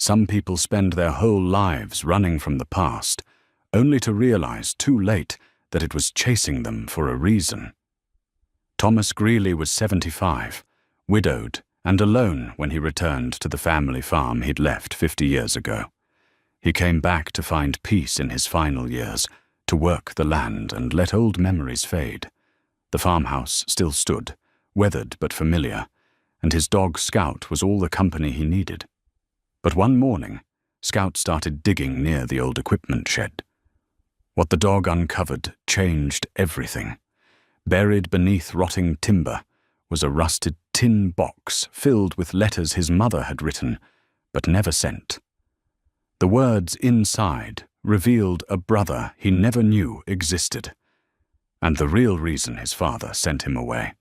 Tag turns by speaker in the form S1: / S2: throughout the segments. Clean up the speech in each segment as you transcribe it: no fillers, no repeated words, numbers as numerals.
S1: Some people spend their whole lives running from the past, only to realize too late that it was chasing them for a reason. Thomas Greeley was 75, widowed and alone when he returned to the family farm he'd left 50 years ago. He came back to find peace in his final years, to work the land and let old memories fade. The farmhouse still stood, weathered but familiar, and his dog Scout was all the company he needed. But one morning, Scout started digging near the old equipment shed. What the dog uncovered changed everything. Buried beneath rotting timber was a rusted tin box filled with letters his mother had written, but never sent. The words inside revealed a brother he never knew existed, and the real reason his father sent him away.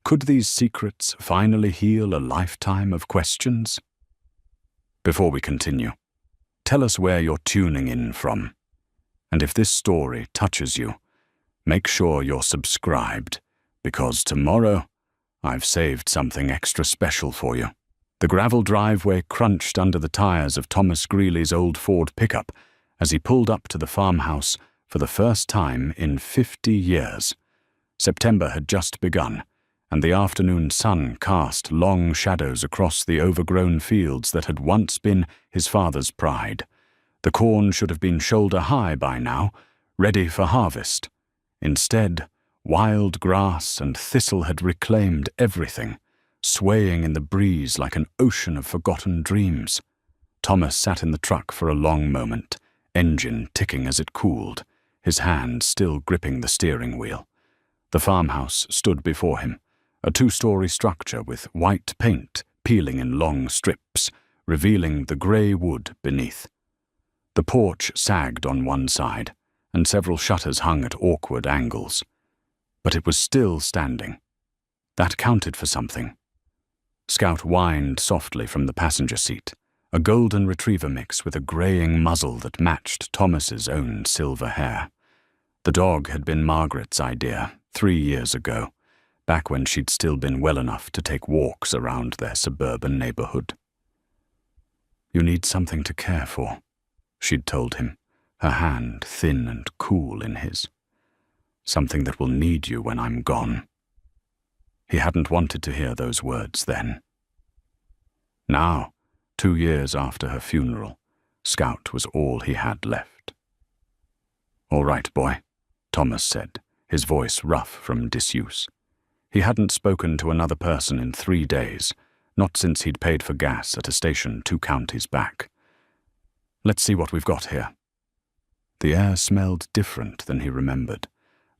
S1: Could these secrets finally heal a lifetime of questions? Before we continue, tell us where you're tuning in from. And if this story touches you, make sure you're subscribed, because tomorrow I've saved something extra special for you. The gravel driveway crunched under the tires of Thomas Greeley's old Ford pickup as he pulled up to the farmhouse for the first time in 50 years. September had just begun, and the afternoon sun cast long shadows across the overgrown fields that had once been his father's pride. The corn should have been shoulder-high by now, ready for harvest. Instead, wild grass and thistle had reclaimed everything, swaying in the breeze like an ocean of forgotten dreams. Thomas sat in the truck for a long moment, engine ticking as it cooled, his hand still gripping the steering wheel. The farmhouse stood before him, a two-story structure with white paint peeling in long strips, revealing the grey wood beneath. The porch sagged on one side, and several shutters hung at awkward angles. But it was still standing. That counted for something. Scout whined softly from the passenger seat, a golden retriever mix with a greying muzzle that matched Thomas's own silver hair. The dog had been Margaret's idea 3 years ago, back when she'd still been well enough to take walks around their suburban neighborhood. "You need something to care for," she'd told him, her hand thin and cool in his. "Something that will need you when I'm gone." He hadn't wanted to hear those words then. Now, 2 years after her funeral, Scout was all he had left. "All right, boy," Thomas said, his voice rough from disuse. He hadn't spoken to another person in 3 days, not since he'd paid for gas at a station 2 counties back. "Let's see what we've got here." The air smelled different than he remembered,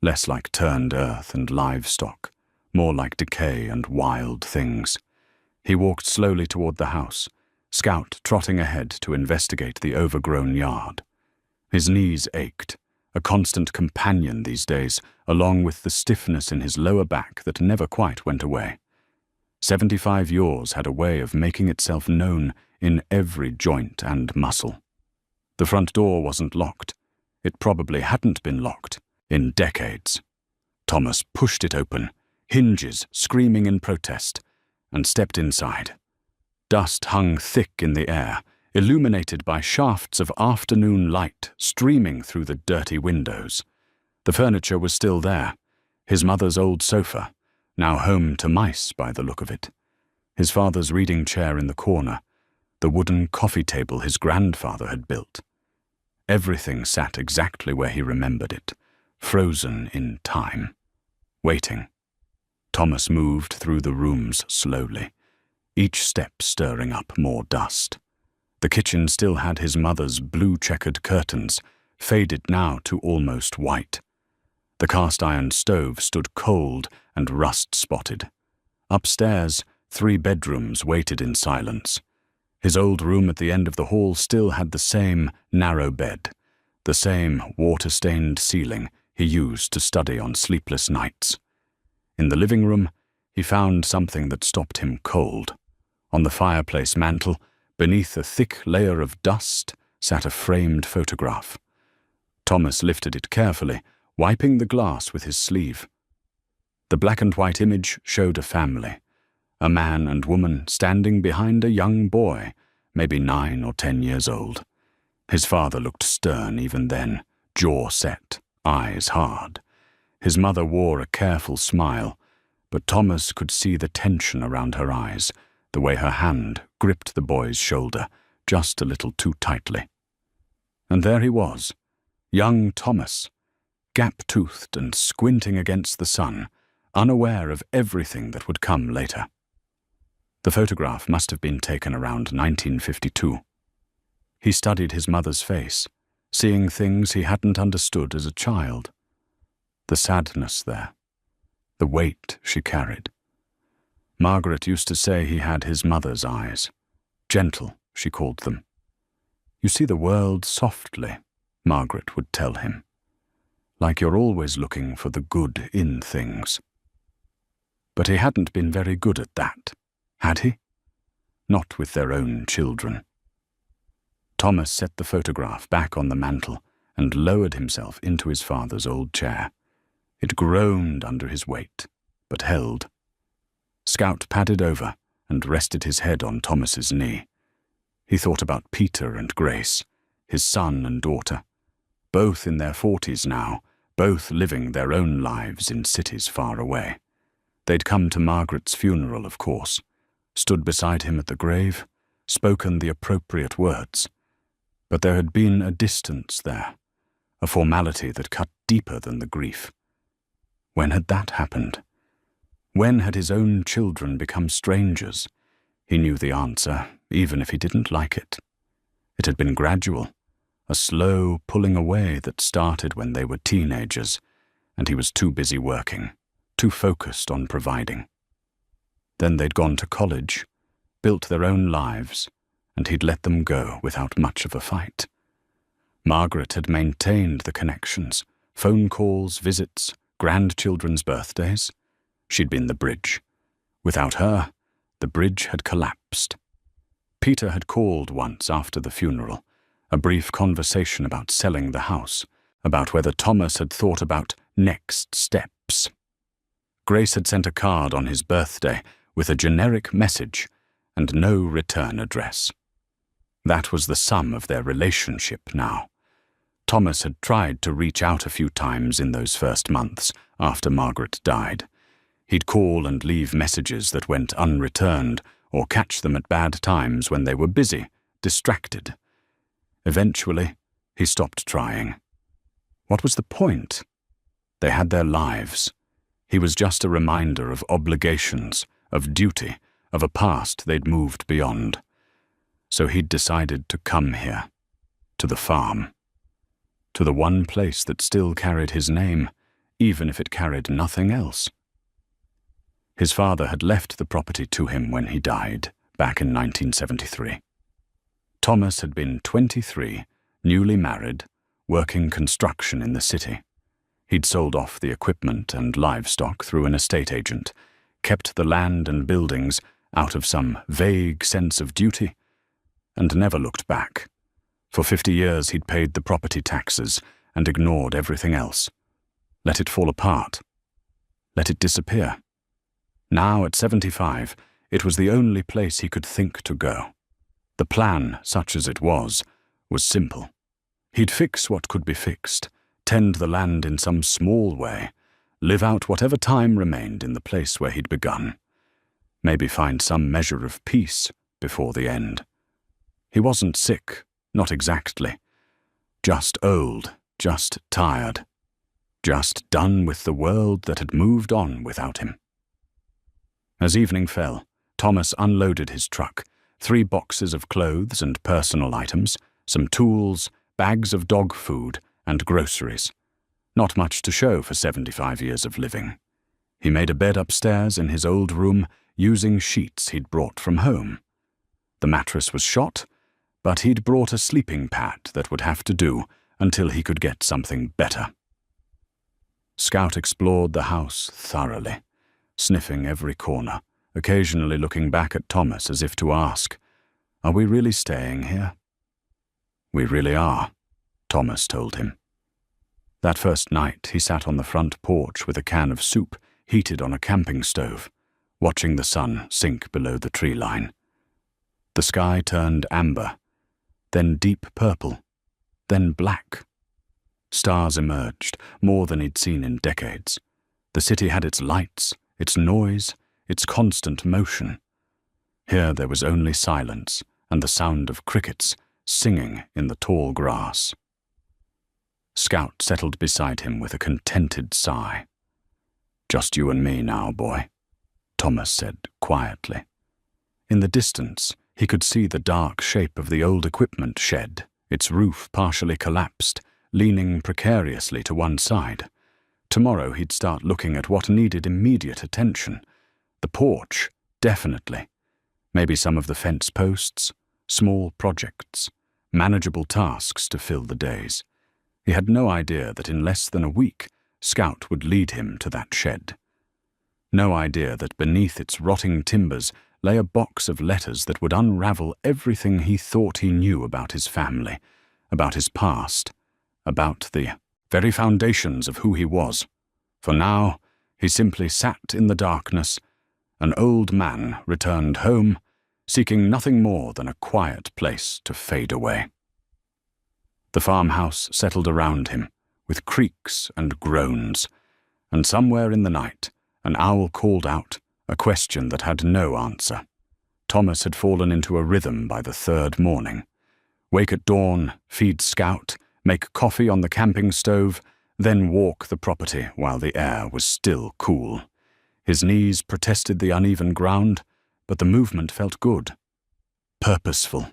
S1: less like turned earth and livestock, more like decay and wild things. He walked slowly toward the house, Scout trotting ahead to investigate the overgrown yard. His knees ached, a constant companion these days, along with the stiffness in his lower back that never quite went away. 75 years had a way of making itself known in every joint and muscle. The front door wasn't locked. It probably hadn't been locked in decades. Thomas pushed it open, hinges screaming in protest, and stepped inside. Dust hung thick in the air, illuminated by shafts of afternoon light streaming through the dirty windows. The furniture was still there, his mother's old sofa, now home to mice by the look of it, his father's reading chair in the corner, the wooden coffee table his grandfather had built. Everything sat exactly where he remembered it, frozen in time, waiting. Thomas moved through the rooms slowly, each step stirring up more dust. The kitchen still had his mother's blue-checkered curtains, faded now to almost white. The cast-iron stove stood cold and rust-spotted. Upstairs, 3 bedrooms waited in silence. His old room at the end of the hall still had the same narrow bed, the same water-stained ceiling he used to study on sleepless nights. In the living room, he found something that stopped him cold. On the fireplace mantel, beneath a thick layer of dust, sat a framed photograph. Thomas lifted it carefully, wiping the glass with his sleeve. The black-and-white image showed a family, a man and woman standing behind a young boy, maybe 9 or 10 years old. His father looked stern even then, jaw set, eyes hard. His mother wore a careful smile, but Thomas could see the tension around her eyes, the way her hand gripped the boy's shoulder just a little too tightly. And there he was, young Thomas, gap-toothed and squinting against the sun, unaware of everything that would come later. The photograph must have been taken around 1952. He studied his mother's face, seeing things he hadn't understood as a child. The sadness there, the weight she carried. Margaret used to say he had his mother's eyes. Gentle, she called them. You see the world softly, Margaret would tell him. Like you're always looking for the good in things. But he hadn't been very good at that, had he? Not with their own children. Thomas set the photograph back on the mantel and lowered himself into his father's old chair. It groaned under his weight, but held. Scout padded over and rested his head on Thomas's knee. He thought about Peter and Grace, his son and daughter, both in their 40s now, both living their own lives in cities far away. They'd come to Margaret's funeral, of course, stood beside him at the grave, spoken the appropriate words. But there had been a distance there, a formality that cut deeper than the grief. When had that happened? When had his own children become strangers? He knew the answer, even if he didn't like it. It had been gradual, a slow pulling away that started when they were teenagers, and he was too busy working, too focused on providing. Then they'd gone to college, built their own lives, and he'd let them go without much of a fight. Margaret had maintained the connections, phone calls, visits, grandchildren's birthdays. She'd been the bridge. Without her, the bridge had collapsed. Peter had called once after the funeral, a brief conversation about selling the house, about whether Thomas had thought about next steps. Grace had sent a card on his birthday with a generic message and no return address. That was the sum of their relationship now. Thomas had tried to reach out a few times in those first months after Margaret died. He'd call and leave messages that went unreturned or catch them at bad times when they were busy, distracted. Eventually, he stopped trying. What was the point? They had their lives. He was just a reminder of obligations, of duty, of a past they'd moved beyond. So he'd decided to come here, to the farm, to the one place that still carried his name, even if it carried nothing else. His father had left the property to him when he died, back in 1973. Thomas had been 23, newly married, working construction in the city. He'd sold off the equipment and livestock through an estate agent, kept the land and buildings out of some vague sense of duty, and never looked back. For 50 years he'd paid the property taxes and ignored everything else. Let it fall apart. Let it disappear. Now, at 75, it was the only place he could think to go. The plan, such as it was simple. He'd fix what could be fixed, tend the land in some small way, live out whatever time remained in the place where he'd begun. Maybe find some measure of peace before the end. He wasn't sick, not exactly. Just old, just tired. Just done with the world that had moved on without him. As evening fell, Thomas unloaded his truck, 3 boxes of clothes and personal items, some tools, bags of dog food, and groceries. Not much to show for 75 years of living. He made a bed upstairs in his old room using sheets he'd brought from home. The mattress was shot, but he'd brought a sleeping pad that would have to do until he could get something better. Scout explored the house thoroughly, sniffing every corner, occasionally looking back at Thomas as if to ask, "Are we really staying here?" "We really are," Thomas told him. That first night he sat on the front porch with a can of soup heated on a camping stove, watching the sun sink below the tree line. The sky turned amber, then deep purple, then black. Stars emerged, more than he'd seen in decades. The city had its lights, its noise, its constant motion. Here there was only silence and the sound of crickets singing in the tall grass. Scout settled beside him with a contented sigh. "Just you and me now, boy," Thomas said quietly. In the distance, he could see the dark shape of the old equipment shed, its roof partially collapsed, leaning precariously to one side. Tomorrow he'd start looking at what needed immediate attention. The porch, definitely. Maybe some of the fence posts, small projects, manageable tasks to fill the days. He had no idea that in less than a week, Scout would lead him to that shed. No idea that beneath its rotting timbers lay a box of letters that would unravel everything he thought he knew about his family, about his past, about the very foundations of who he was. For now, he simply sat in the darkness, an old man returned home, seeking nothing more than a quiet place to fade away. The farmhouse settled around him, with creaks and groans, and somewhere in the night, an owl called out, a question that had no answer. Thomas had fallen into a rhythm by the third morning. Wake at dawn, feed Scout, make coffee on the camping stove, then walk the property while the air was still cool. His knees protested the uneven ground, but the movement felt good. Purposeful.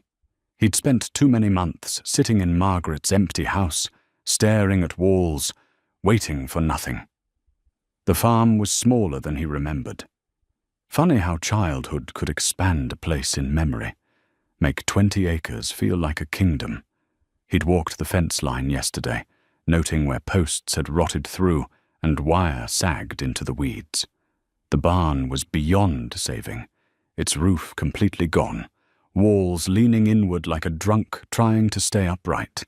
S1: He'd spent too many months sitting in Margaret's empty house, staring at walls, waiting for nothing. The farm was smaller than he remembered. Funny how childhood could expand a place in memory, make 20 acres feel like a kingdom. He'd walked the fence line yesterday, noting where posts had rotted through and wire sagged into the weeds. The barn was beyond saving, its roof completely gone, walls leaning inward like a drunk trying to stay upright.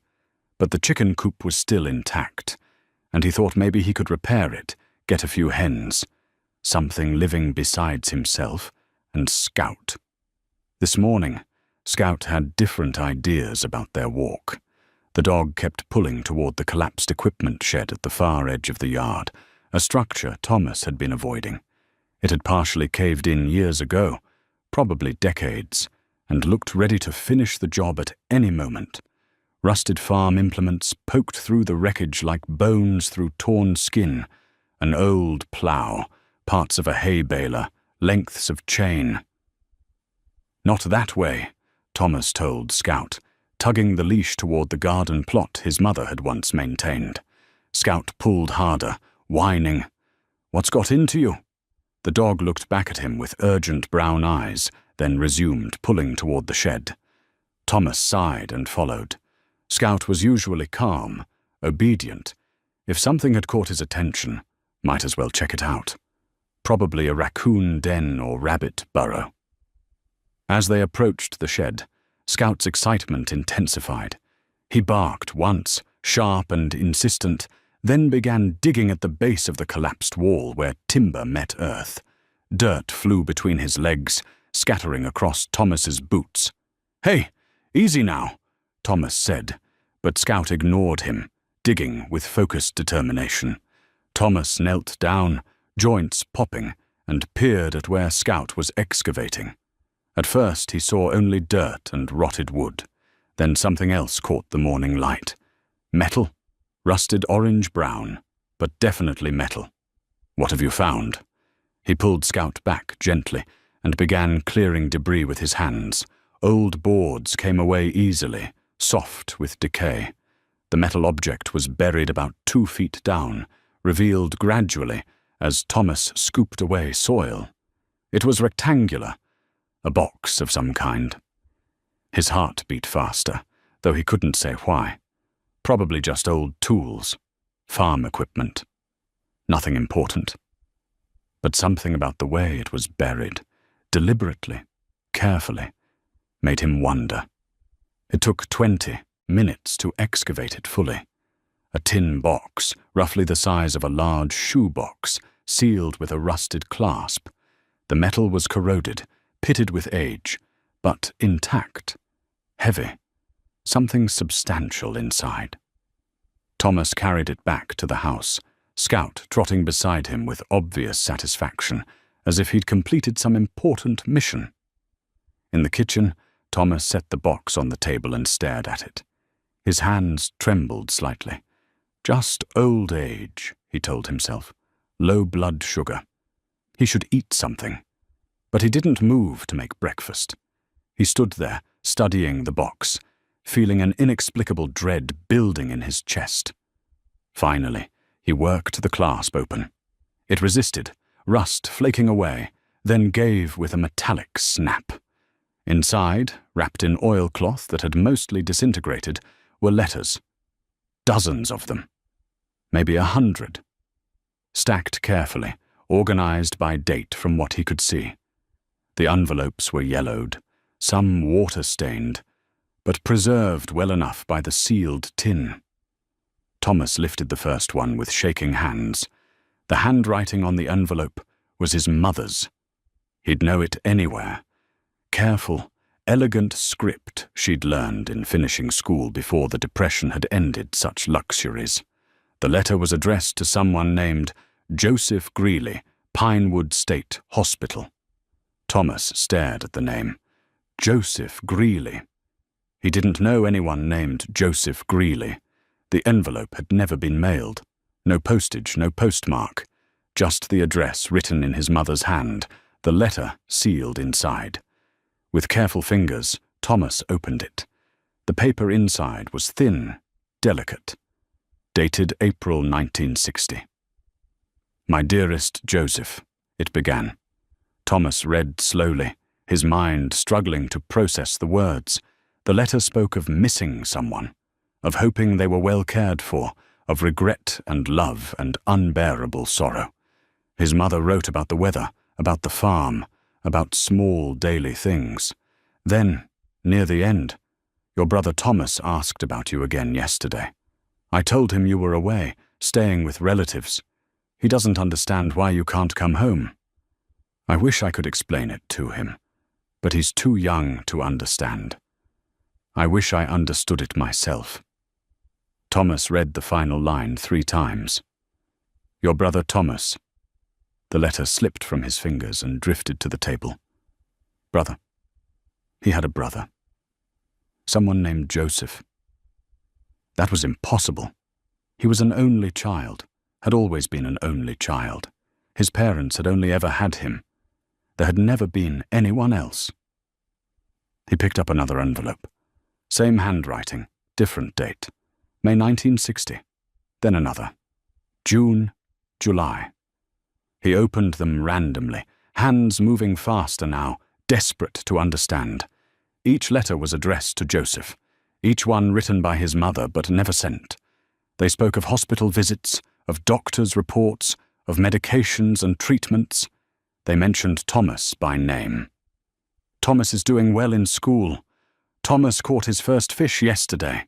S1: But the chicken coop was still intact, and he thought maybe he could repair it, get a few hens, something living besides himself and Scout. This morning, Scout had different ideas about their walk. The dog kept pulling toward the collapsed equipment shed at the far edge of the yard, a structure Thomas had been avoiding. It had partially caved in years ago, probably decades, and looked ready to finish the job at any moment. Rusted farm implements poked through the wreckage like bones through torn skin, an old plough, parts of a hay baler, lengths of chain. "Not that way," Thomas told Scout, tugging the leash toward the garden plot his mother had once maintained. Scout pulled harder, whining. "What's got into you?" The dog looked back at him with urgent brown eyes, then resumed pulling toward the shed. Thomas sighed and followed. Scout was usually calm, obedient. If something had caught his attention, might as well check it out. Probably a raccoon den or rabbit burrow. As they approached the shed, Scout's excitement intensified. He barked once, sharp and insistent, then began digging at the base of the collapsed wall where timber met earth. Dirt flew between his legs, scattering across Thomas's boots. "Hey, easy now," Thomas said, but Scout ignored him, digging with focused determination. Thomas knelt down, joints popping, and peered at where Scout was excavating. At first he saw only dirt and rotted wood. Then something else caught the morning light. Metal, rusted orange-brown, but definitely metal. "What have you found?" He pulled Scout back gently and began clearing debris with his hands. Old boards came away easily, soft with decay. The metal object was buried about 2 feet down, revealed gradually as Thomas scooped away soil. It was rectangular, a box of some kind. His heart beat faster, though he couldn't say why. Probably just old tools, farm equipment. Nothing important. But something about the way it was buried, deliberately, carefully, made him wonder. It took 20 minutes to excavate it fully. A tin box, roughly the size of a large shoebox, sealed with a rusted clasp. The metal was corroded, pitted with age, but intact, heavy, something substantial inside. Thomas carried it back to the house, Scout trotting beside him with obvious satisfaction, as if he'd completed some important mission. In the kitchen, Thomas set the box on the table and stared at it. His hands trembled slightly. Just old age, he told himself. Low blood sugar. He should eat something. But he didn't move to make breakfast. He stood there, studying the box, feeling an inexplicable dread building in his chest. Finally, he worked the clasp open. It resisted, rust flaking away, then gave with a metallic snap. Inside, wrapped in oilcloth that had mostly disintegrated, were letters. Dozens of them. Maybe 100. Stacked carefully, organized by date from what he could see. The envelopes were yellowed, some water-stained, but preserved well enough by the sealed tin. Thomas lifted the first one with shaking hands. The handwriting on the envelope was his mother's. He'd know it anywhere. Careful, elegant script she'd learned in finishing school before the Depression had ended such luxuries. The letter was addressed to someone named Joseph Greeley, Pinewood State Hospital. Thomas stared at the name. Joseph Greeley. He didn't know anyone named Joseph Greeley. The envelope had never been mailed. No postage, no postmark. Just the address written in his mother's hand, the letter sealed inside. With careful fingers, Thomas opened it. The paper inside was thin, delicate. Dated April 1960. My dearest Joseph, it began. Thomas read slowly, his mind struggling to process the words. The letter spoke of missing someone, of hoping they were well cared for, of regret and love and unbearable sorrow. His mother wrote about the weather, about the farm, about small daily things. Then, near the end, your brother Thomas asked about you again yesterday. I told him you were away, staying with relatives. He doesn't understand why you can't come home. I wish I could explain it to him, but he's too young to understand. I wish I understood it myself. Thomas read the final line 3 times. Your brother Thomas. The letter slipped from his fingers and drifted to the table. Brother. He had a brother. Someone named Joseph. That was impossible. He was an only child, had always been an only child. His parents had only ever had him. There had never been anyone else. He picked up another envelope. Same handwriting, different date. May 1960. Then another. June, July. He opened them randomly, hands moving faster now, desperate to understand. Each letter was addressed to Joseph, each one written by his mother but never sent. They spoke of hospital visits, of doctors' reports, of medications and treatments. They mentioned Thomas by name. Thomas is doing well in school. Thomas caught his first fish yesterday.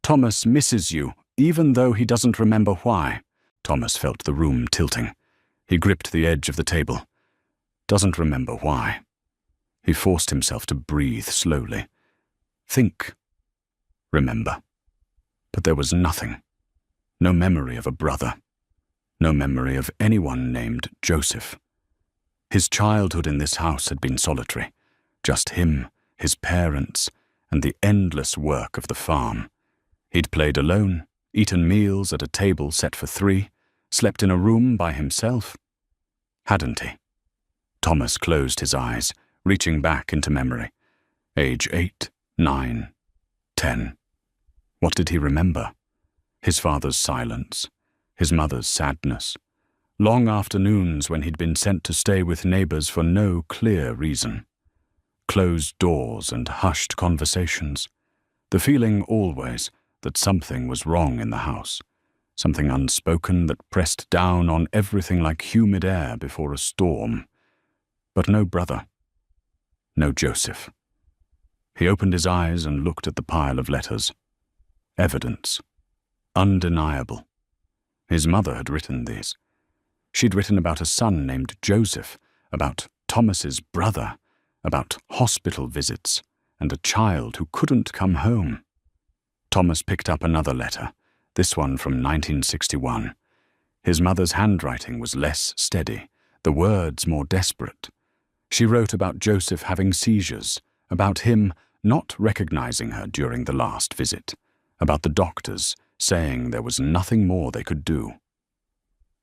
S1: Thomas misses you, even though he doesn't remember why. Thomas felt the room tilting. He gripped the edge of the table. Doesn't remember why. He forced himself to breathe slowly. Think. Remember. But there was nothing. No memory of a brother. No memory of anyone named Joseph. His childhood in this house had been solitary. Just him, his parents, and the endless work of the farm. He'd played alone, eaten meals at a table set for 3, slept in a room by himself. Hadn't he? Thomas closed his eyes, reaching back into memory. Age 8, 9, 10. What did he remember? His father's silence, his mother's sadness. Long afternoons when he'd been sent to stay with neighbors for no clear reason. Closed doors and hushed conversations. The feeling always that something was wrong in the house. Something unspoken that pressed down on everything like humid air before a storm. But no brother. No Joseph. He opened his eyes and looked at the pile of letters. Evidence. Undeniable. His mother had written these. She'd written about a son named Joseph, about Thomas's brother, about hospital visits and a child who couldn't come home. Thomas picked up another letter, this one from 1961. His mother's handwriting was less steady, the words more desperate. She wrote about Joseph having seizures, about him not recognizing her during the last visit, about the doctors saying there was nothing more they could do.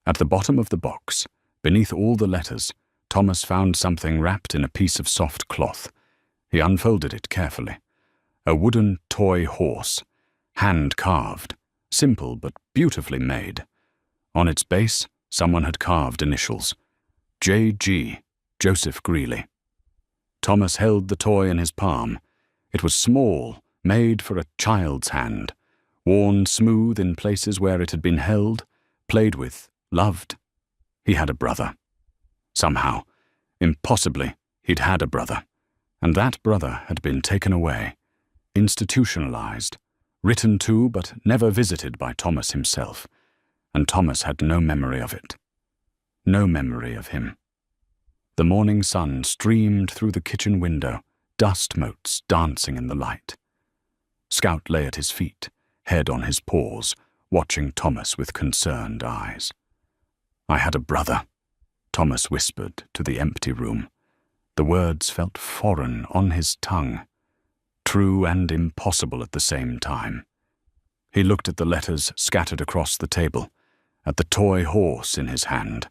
S1: At the bottom of the box, beneath all the letters, Thomas found something wrapped in a piece of soft cloth. He unfolded it carefully. A wooden toy horse, hand-carved, simple but beautifully made. On its base, someone had carved initials. J.G., Joseph Greeley. Thomas held the toy in his palm. It was small, made for a child's hand, worn smooth in places where it had been held, played with, loved. He had a brother. Somehow, impossibly, he'd had a brother, and that brother had been taken away, institutionalized, written to but never visited by Thomas himself, and Thomas had no memory of it. No memory of him. The morning sun streamed through the kitchen window, dust motes dancing in the light. Scout lay at his feet, head on his paws, watching Thomas with concerned eyes. "I had a brother," Thomas whispered to the empty room. The words felt foreign on his tongue, true and impossible at the same time. He looked at the letters scattered across the table, at the toy horse in his hand,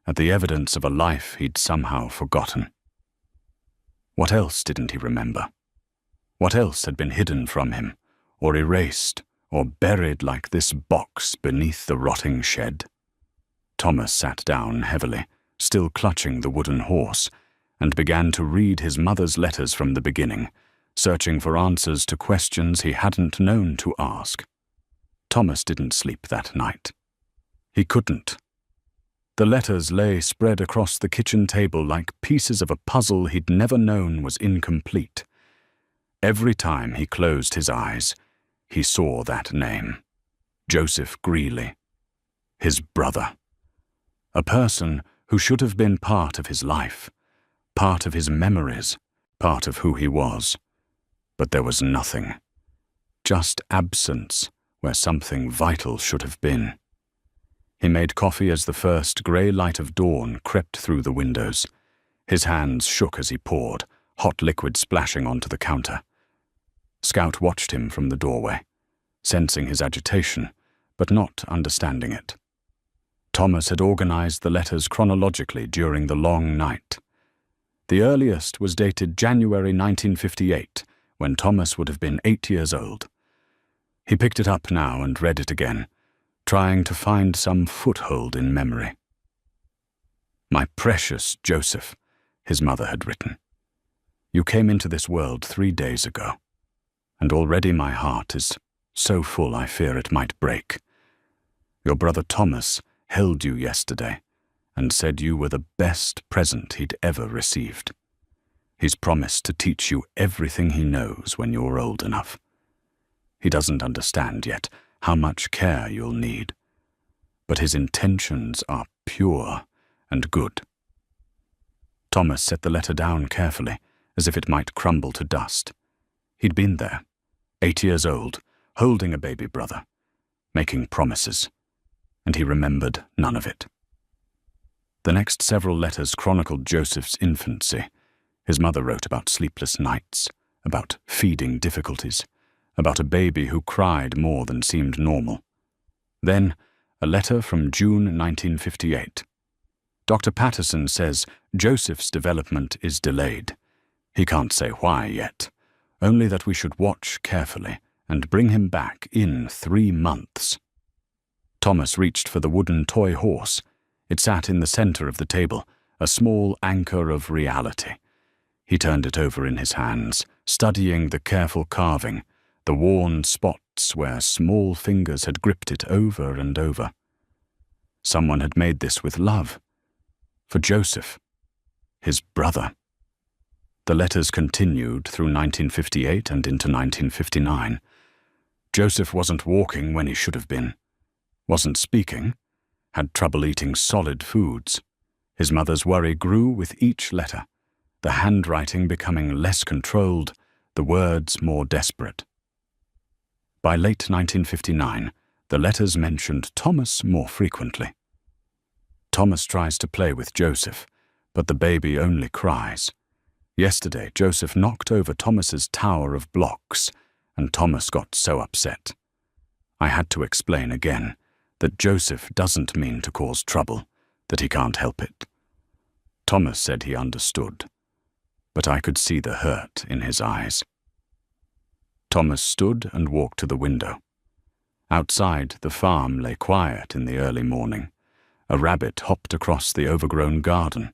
S1: at the evidence of a life he'd somehow forgotten. What else didn't he remember? What else had been hidden from him, or erased, or buried like this box beneath the rotting shed? Thomas sat down heavily, still clutching the wooden horse, and began to read his mother's letters from the beginning, searching for answers to questions he hadn't known to ask. Thomas didn't sleep that night. He couldn't. The letters lay spread across the kitchen table like pieces of a puzzle he'd never known was incomplete. Every time he closed his eyes, he saw that name. Joseph Greeley. His brother. A person who should have been part of his life, part of his memories, part of who he was. But there was nothing. Just absence where something vital should have been. He made coffee as the first grey light of dawn crept through the windows. His hands shook as he poured, hot liquid splashing onto the counter. Scout watched him from the doorway, sensing his agitation, but not understanding it. Thomas had organized the letters chronologically during the long night. The earliest was dated January 1958, when Thomas would have been 8 years old. He picked it up now and read it again, trying to find some foothold in memory. "My precious Joseph," his mother had written. "You came into this world 3 days ago, and already my heart is so full I fear it might break. Your brother Thomas held you yesterday and said you were the best present he'd ever received. He's promised to teach you everything he knows when you're old enough. He doesn't understand yet how much care you'll need, but his intentions are pure and good." Thomas set the letter down carefully, as if it might crumble to dust. He'd been there, 8 years old, holding a baby brother, making promises, and he remembered none of it. The next several letters chronicled Joseph's infancy. His mother wrote about sleepless nights, about feeding difficulties, about a baby who cried more than seemed normal. Then, a letter from June 1958. "Dr. Patterson says Joseph's development is delayed. He can't say why yet, only that we should watch carefully and bring him back in 3 months. Thomas reached for the wooden toy horse. It sat in the center of the table, a small anchor of reality. He turned it over in his hands, studying the careful carving, the worn spots where small fingers had gripped it over and over. Someone had made this with love. For Joseph, his brother. The letters continued through 1958 and into 1959. Joseph wasn't walking when he should have been, wasn't speaking, had trouble eating solid foods. His mother's worry grew with each letter, the handwriting becoming less controlled, the words more desperate. By late 1959, the letters mentioned Thomas more frequently. Thomas tries to play with Joseph, but the baby only cries. Yesterday, Joseph knocked over Thomas's tower of blocks, and Thomas got so upset. I had to explain again that Joseph doesn't mean to cause trouble, that he can't help it. Thomas said he understood, but I could see the hurt in his eyes. Thomas stood and walked to the window. Outside, the farm lay quiet in the early morning. A rabbit hopped across the overgrown garden.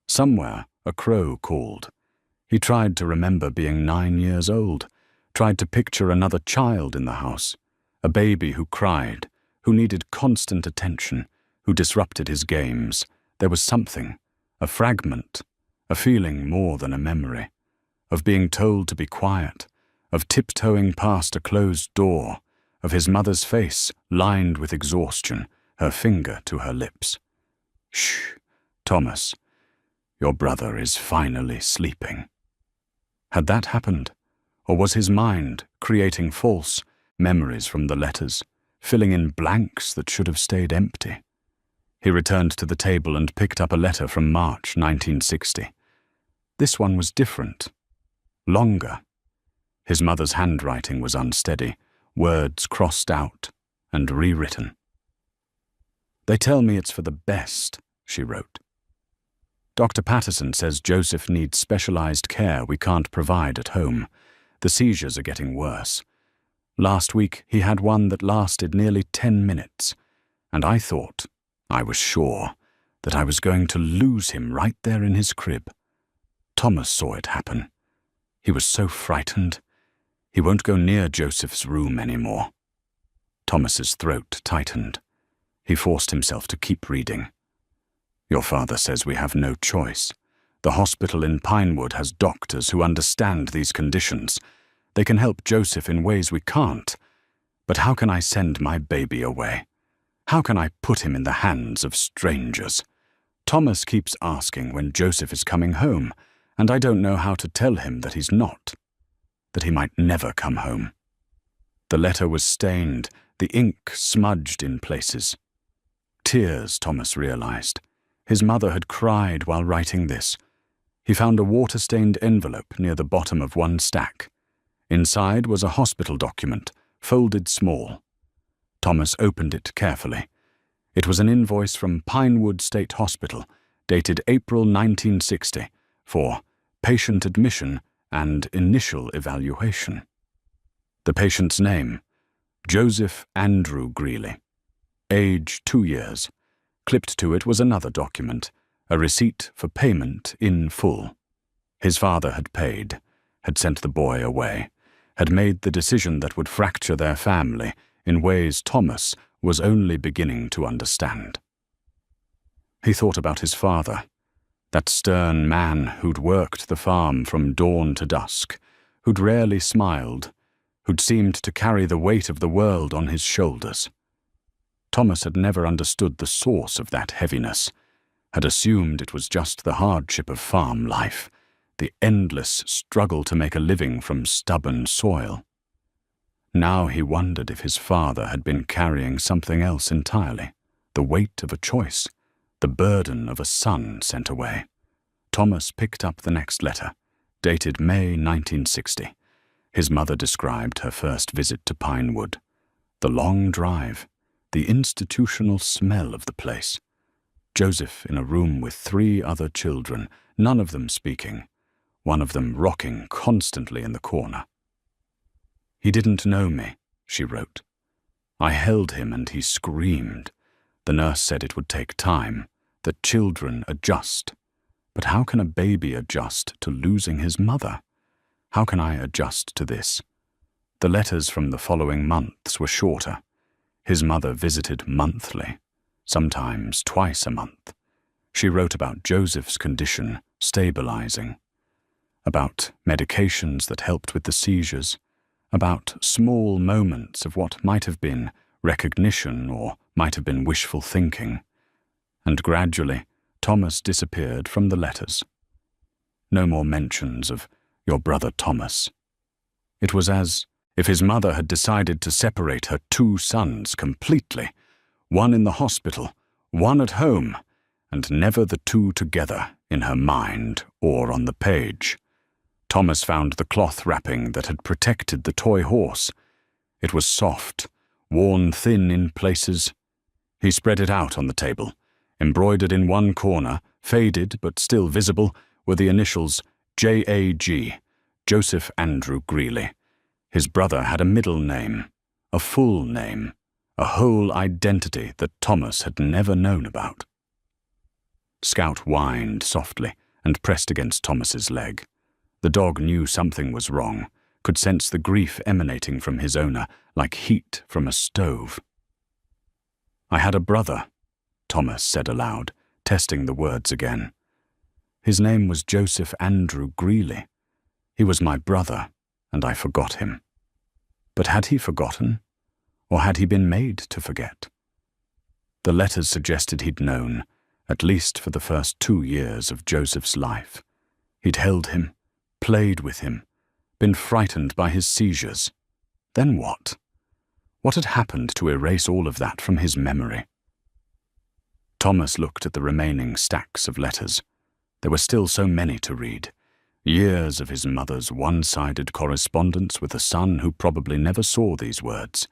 S1: Somewhere, a crow called. He tried to remember being 9 years old, tried to picture another child in the house, a baby who cried, who needed constant attention, who disrupted his games. There was something, a fragment, a feeling more than a memory, of being told to be quiet, of tiptoeing past a closed door, of his mother's face lined with exhaustion, her finger to her lips. "Shh, Thomas, your brother is finally sleeping." Had that happened? Or was his mind creating false memories from the letters, filling in blanks that should have stayed empty? He returned to the table and picked up a letter from March 1960. This one was different, longer. His mother's handwriting was unsteady, words crossed out and rewritten. "They tell me it's for the best," she wrote. "Dr. Patterson says Joseph needs specialized care we can't provide at home. The seizures are getting worse. Last week he had one that lasted nearly 10 minutes, and I was sure, that I was going to lose him right there in his crib. Thomas saw it happen. He was so frightened. He won't go near Joseph's room anymore." Thomas's throat tightened. He forced himself to keep reading. "Your father says we have no choice. The hospital in Pinewood has doctors who understand these conditions. They can help Joseph in ways we can't. But how can I send my baby away? How can I put him in the hands of strangers? Thomas keeps asking when Joseph is coming home, and I don't know how to tell him that he's not, that he might never come home." The letter was stained, the ink smudged in places. Tears, Thomas realized. His mother had cried while writing this. He found a water-stained envelope near the bottom of one stack. Inside was a hospital document, folded small. Thomas opened it carefully. It was an invoice from Pinewood State Hospital, dated April 1960, for patient admission and initial evaluation. The patient's name, Joseph Andrew Greeley. Age 2 years. Clipped to it was another document, a receipt for payment in full. His father had paid, had sent the boy away, had made the decision that would fracture their family in ways Thomas was only beginning to understand. He thought about his father, that stern man who'd worked the farm from dawn to dusk, who'd rarely smiled, who'd seemed to carry the weight of the world on his shoulders. Thomas had never understood the source of that heaviness, had assumed it was just the hardship of farm life, the endless struggle to make a living from stubborn soil. Now he wondered if his father had been carrying something else entirely, the weight of a choice, the burden of a son sent away. Thomas picked up the next letter, dated May 1960. His mother described her first visit to Pinewood. The long drive, the institutional smell of the place. Joseph in a room with 3 other children, none of them speaking, one of them rocking constantly in the corner. "He didn't know me," she wrote. "I held him and he screamed. The nurse said it would take time, that children adjust. But how can a baby adjust to losing his mother? How can I adjust to this?" The letters from the following months were shorter. His mother visited monthly, sometimes twice a month. She wrote about Joseph's condition stabilizing, about medications that helped with the seizures, about small moments of what might have been recognition or might have been wishful thinking. And gradually, Thomas disappeared from the letters. No more mentions of your brother Thomas. It was as if his mother had decided to separate her two sons completely, one in the hospital, one at home, and never the two together in her mind or on the page. Thomas found the cloth wrapping that had protected the toy horse. It was soft, worn thin in places. He spread it out on the table. Embroidered in one corner, faded but still visible, were the initials J.A.G., Joseph Andrew Greeley. His brother had a middle name, a full name, a whole identity that Thomas had never known about. Scout whined softly and pressed against Thomas's leg. The dog knew something was wrong, could sense the grief emanating from his owner like heat from a stove. "I had a brother," Thomas said aloud, testing the words again. "His name was Joseph Andrew Greeley. He was my brother, and I forgot him." But had he forgotten? Or had he been made to forget? The letters suggested he'd known, at least for the first 2 years of Joseph's life. He'd held him, played with him, been frightened by his seizures. Then what? What had happened to erase all of that from his memory? Thomas looked at the remaining stacks of letters. There were still so many to read. Years of his mother's one-sided correspondence with a son who probably never saw these words,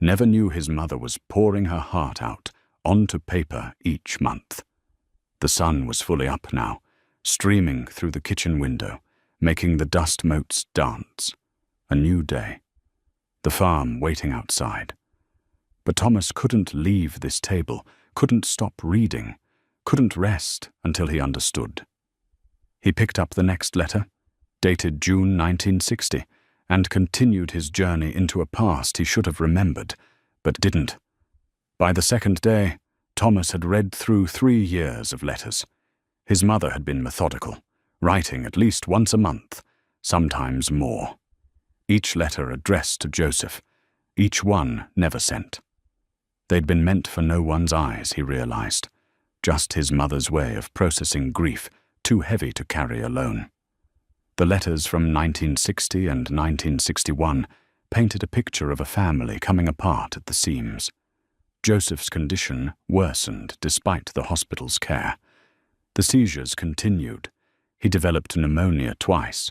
S1: never knew his mother was pouring her heart out onto paper each month. The sun was fully up now, streaming through the kitchen window, making the dust motes dance. A new day. The farm waiting outside. But Thomas couldn't leave this table, couldn't stop reading, couldn't rest until he understood. He picked up the next letter, dated June 1960, and continued his journey into a past he should have remembered, but didn't. By the second day, Thomas had read through 3 years of letters. His mother had been methodical, writing at least once a month, sometimes more. Each letter addressed to Joseph, each one never sent. They'd been meant for no one's eyes, he realized, just his mother's way of processing grief too heavy to carry alone. The letters from 1960 and 1961 painted a picture of a family coming apart at the seams. Joseph's condition worsened despite the hospital's care. The seizures continued. He developed pneumonia twice.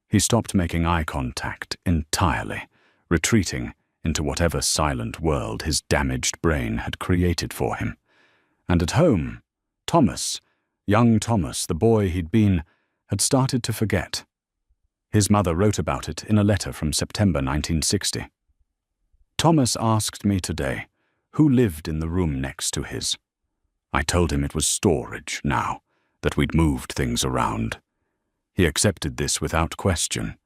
S1: He stopped making eye contact entirely, retreating into whatever silent world his damaged brain had created for him. And at home, Thomas, young Thomas, the boy he'd been, had started to forget. His mother wrote about it in a letter from September 1960. "Thomas asked me today who lived in the room next to his. I told him it was storage now, that we'd moved things around. He accepted this without question.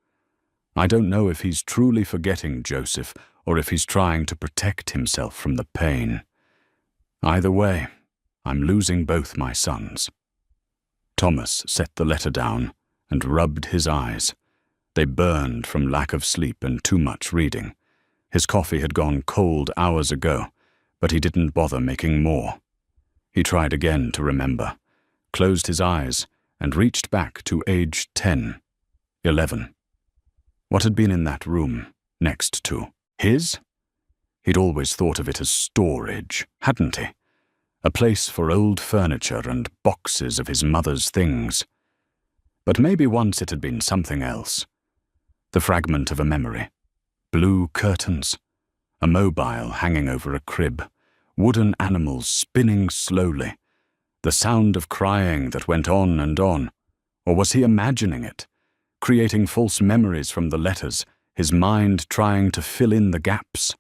S1: I don't know if he's truly forgetting Joseph or if he's trying to protect himself from the pain. Either way, I'm losing both my sons." Thomas set the letter down and rubbed his eyes. They burned from lack of sleep and too much reading. His coffee had gone cold hours ago, but he didn't bother making more. He tried again to remember, closed his eyes, and reached back to age 10, 11. What had been in that room next to his? He'd always thought of it as storage, hadn't he? A place for old furniture and boxes of his mother's things. But maybe once it had been something else. The fragment of a memory. Blue curtains. A mobile hanging over a crib. Wooden animals spinning slowly. The sound of crying that went on and on. Or was he imagining it? Creating false memories from the letters, his mind trying to fill in the gaps?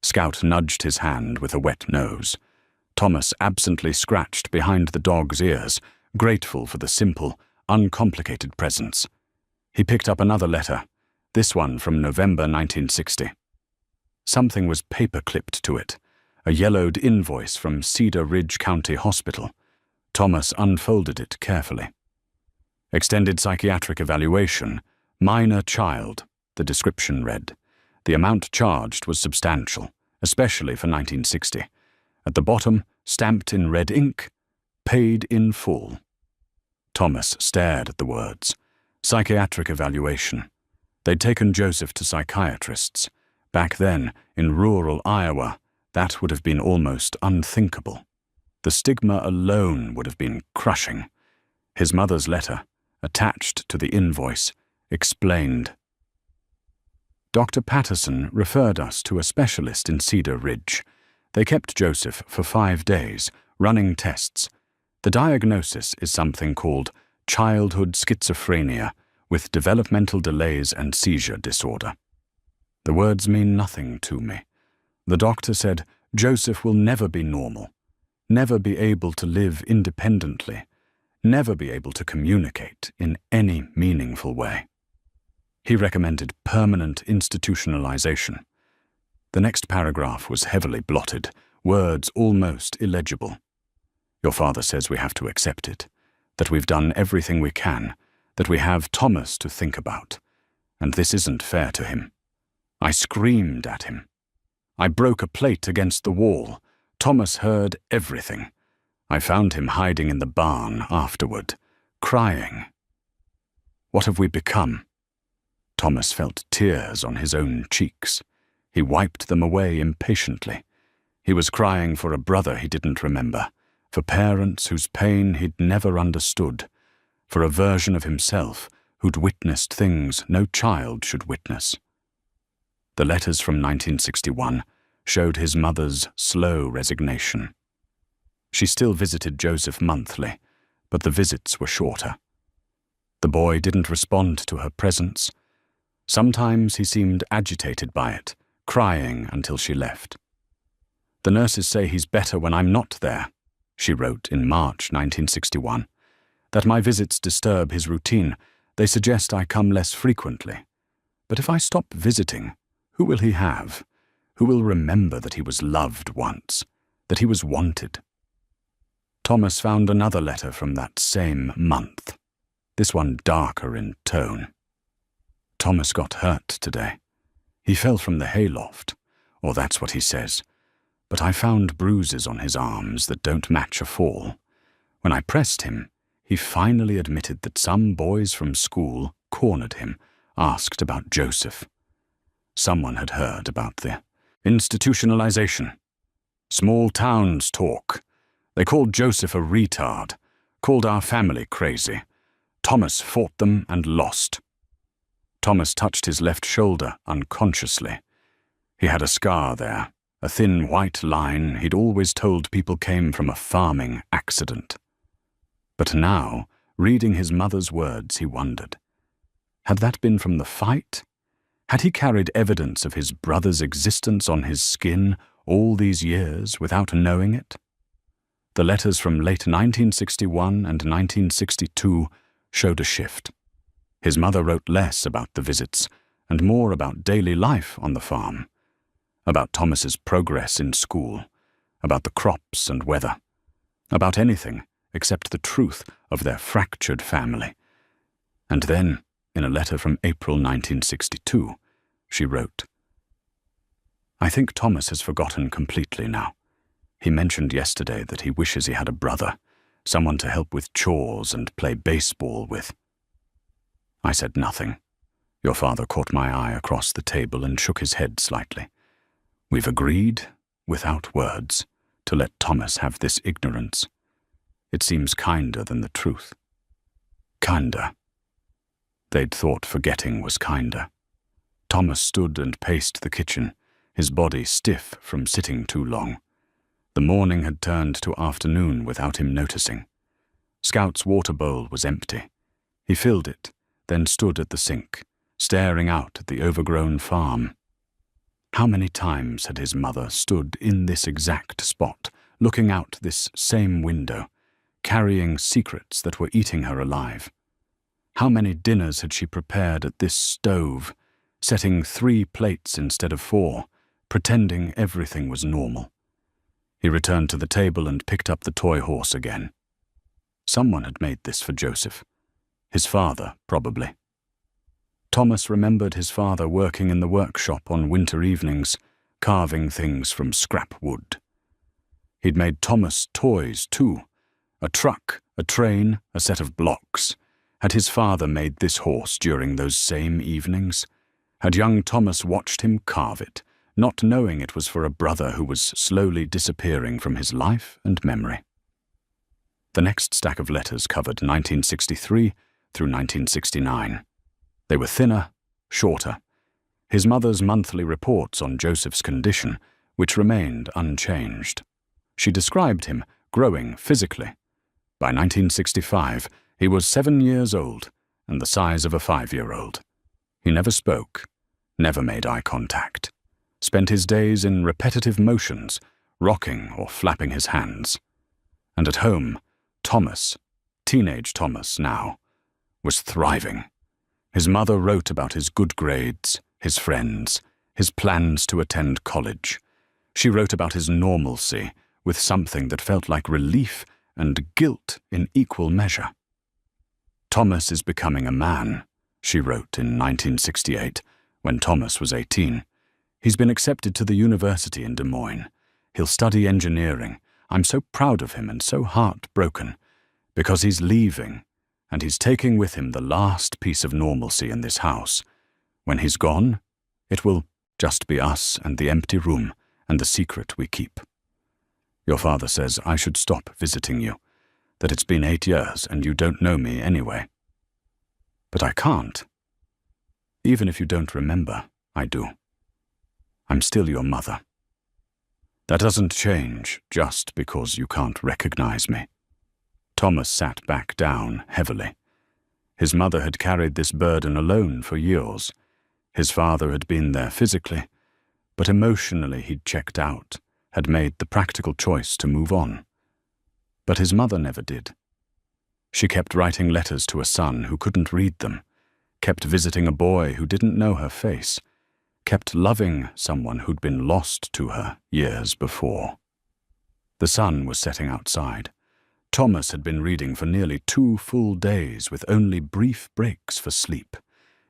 S1: Scout nudged his hand with a wet nose. Thomas absently scratched behind the dog's ears, grateful for the simple, uncomplicated presence. He picked up another letter, this one from November 1960. Something was paper-clipped to it, a yellowed invoice from Cedar Ridge County Hospital. Thomas unfolded it carefully. Extended psychiatric evaluation, minor child, the description read. The amount charged was substantial, especially for 1960. At the bottom, stamped in red ink, paid in full. Thomas stared at the words. Psychiatric evaluation. They'd taken Joseph to psychiatrists. Back then, in rural Iowa, that would have been almost unthinkable. The stigma alone would have been crushing. His mother's letter, attached to the invoice, explained. Dr. Patterson referred us to a specialist in Cedar Ridge. They kept Joseph for 5 days, running tests. The diagnosis is something called childhood schizophrenia with developmental delays and seizure disorder. The words mean nothing to me. The doctor said Joseph will never be normal, never be able to live independently, never be able to communicate in any meaningful way. He recommended permanent institutionalization. The next paragraph was heavily blotted, words almost illegible. Your father says we have to accept it, that we've done everything we can, that we have Thomas to think about, and this isn't fair to him. I screamed at him. I broke a plate against the wall. Thomas heard everything. I found him hiding in the barn afterward, crying. What have we become? Thomas felt tears on his own cheeks. He wiped them away impatiently. He was crying for a brother he didn't remember, for parents whose pain he'd never understood, for a version of himself who'd witnessed things no child should witness. The letters from 1961 showed his mother's slow resignation. She still visited Joseph monthly, but the visits were shorter. The boy didn't respond to her presence. Sometimes he seemed agitated by it, crying until she left. The nurses say he's better when I'm not there, she wrote in March 1961. That my visits disturb his routine. They suggest I come less frequently. But if I stop visiting, who will he have? Who will remember that he was loved once, that he was wanted? Thomas found another letter from that same month, this one darker in tone. Thomas got hurt today. He fell from the hayloft, or that's what he says, but I found bruises on his arms that don't match a fall. When I pressed him, he finally admitted that some boys from school cornered him, asked about Joseph. Someone had heard about the institutionalization. Small towns talk. They called Joseph a retard, called our family crazy. Thomas fought them and lost. Thomas touched his left shoulder unconsciously. He had a scar there, a thin white line he'd always told people came from a farming accident. But now, reading his mother's words, he wondered. Had that been from the fight? Had he carried evidence of his brother's existence on his skin all these years without knowing it? The letters from late 1961 and 1962 showed a shift. His mother wrote less about the visits and more about daily life on the farm, about Thomas's progress in school, about the crops and weather, about anything except the truth of their fractured family. And then, in a letter from April 1962, she wrote, I think Thomas has forgotten completely now. He mentioned yesterday that he wishes he had a brother, someone to help with chores and play baseball with. I said nothing. Your father caught my eye across the table and shook his head slightly. We've agreed, without words, to let Thomas have this ignorance. It seems kinder than the truth. Kinder. They'd thought forgetting was kinder. Thomas stood and paced the kitchen, his body stiff from sitting too long. The morning had turned to afternoon without him noticing. Scout's water bowl was empty. He filled it, then stood at the sink, staring out at the overgrown farm. How many times had his mother stood in this exact spot, looking out this same window, carrying secrets that were eating her alive? How many dinners had she prepared at this stove, setting 3 plates instead of 4, pretending everything was normal? He returned to the table and picked up the toy horse again. Someone had made this for Joseph. His father, probably. Thomas remembered his father working in the workshop on winter evenings, carving things from scrap wood. He'd made Thomas toys, too, A truck, a train, a set of blocks. Had his father made this horse during those same evenings? Had young Thomas watched him carve it, not knowing it was for a brother who was slowly disappearing from his life and memory? The next stack of letters covered 1963 through 1969. They were thinner, shorter. His mother's monthly reports on Joseph's condition, which remained unchanged. She described him growing physically. By 1965, he was 7 years old and the size of a 5-year-old. He never spoke, never made eye contact, spent his days in repetitive motions, rocking or flapping his hands. And at home, Thomas, teenage Thomas now, was thriving. His mother wrote about his good grades, his friends, his plans to attend college. She wrote about his normalcy with something that felt like relief and guilt in equal measure. Thomas is becoming a man, she wrote in 1968, when Thomas was 18. He's been accepted to the university in Des Moines. He'll study engineering. I'm so proud of him and so heartbroken, because he's leaving, and he's taking with him the last piece of normalcy in this house. When he's gone, it will just be us and the empty room and the secret we keep. Your father says I should stop visiting you, that it's been 8 years and you don't know me anyway. But I can't. Even if you don't remember, I do. I'm still your mother. That doesn't change just because you can't recognize me. Thomas sat back down heavily. His mother had carried this burden alone for years. His father had been there physically, but emotionally he'd checked out, had made the practical choice to move on. But his mother never did. She kept writing letters to a son who couldn't read them, kept visiting a boy who didn't know her face, kept loving someone who'd been lost to her years before. The sun was setting outside. Thomas had been reading for nearly 2 full days with only brief breaks for sleep.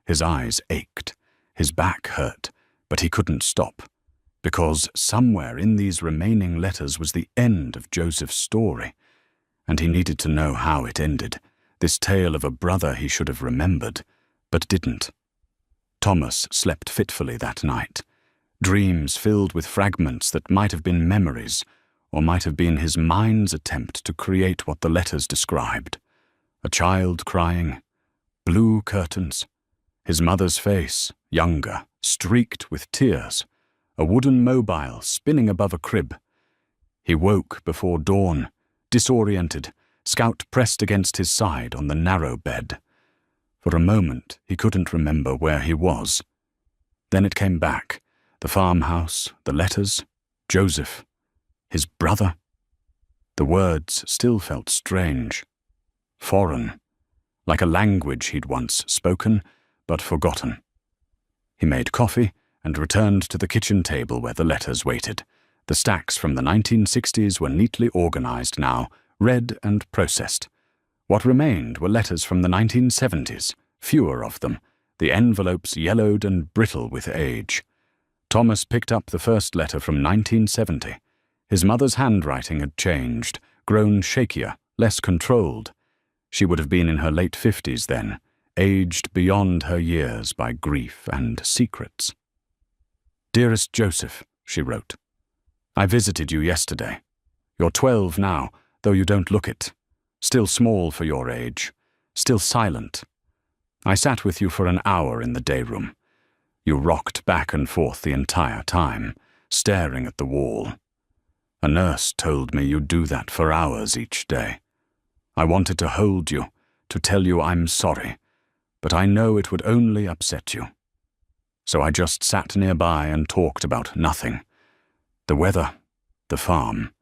S1: His eyes ached, his back hurt, but he couldn't stop, because somewhere in these remaining letters was the end of Joseph's story, and he needed to know how it ended, this tale of a brother he should have remembered, but didn't. Thomas slept fitfully that night, dreams filled with fragments that might have been memories, or might have been his mind's attempt to create what the letters described. A child crying, blue curtains, his mother's face, younger, streaked with tears, a wooden mobile spinning above a crib. He woke before dawn, disoriented, Scout pressed against his side on the narrow bed. For a moment he couldn't remember where he was. Then it came back, the farmhouse, the letters, Joseph, his brother. The words still felt strange, foreign, like a language he'd once spoken but forgotten. He made coffee and returned to the kitchen table where the letters waited. The stacks from the 1960s were neatly organized now, read and processed. What remained were letters from the 1970s, fewer of them, the envelopes yellowed and brittle with age. Thomas picked up the first letter from 1970. His mother's handwriting had changed, grown shakier, less controlled. She would have been in her late 50s then, aged beyond her years by grief and secrets. "Dearest Joseph," she wrote, "I visited you yesterday. You're 12 now, though you don't look it. Still small for your age, still silent. I sat with you for an hour in the day room. You rocked back and forth the entire time, staring at the wall. A nurse told me you'd do that for hours each day. I wanted to hold you, to tell you I'm sorry, but I know it would only upset you. So I just sat nearby and talked about nothing. The weather, the farm,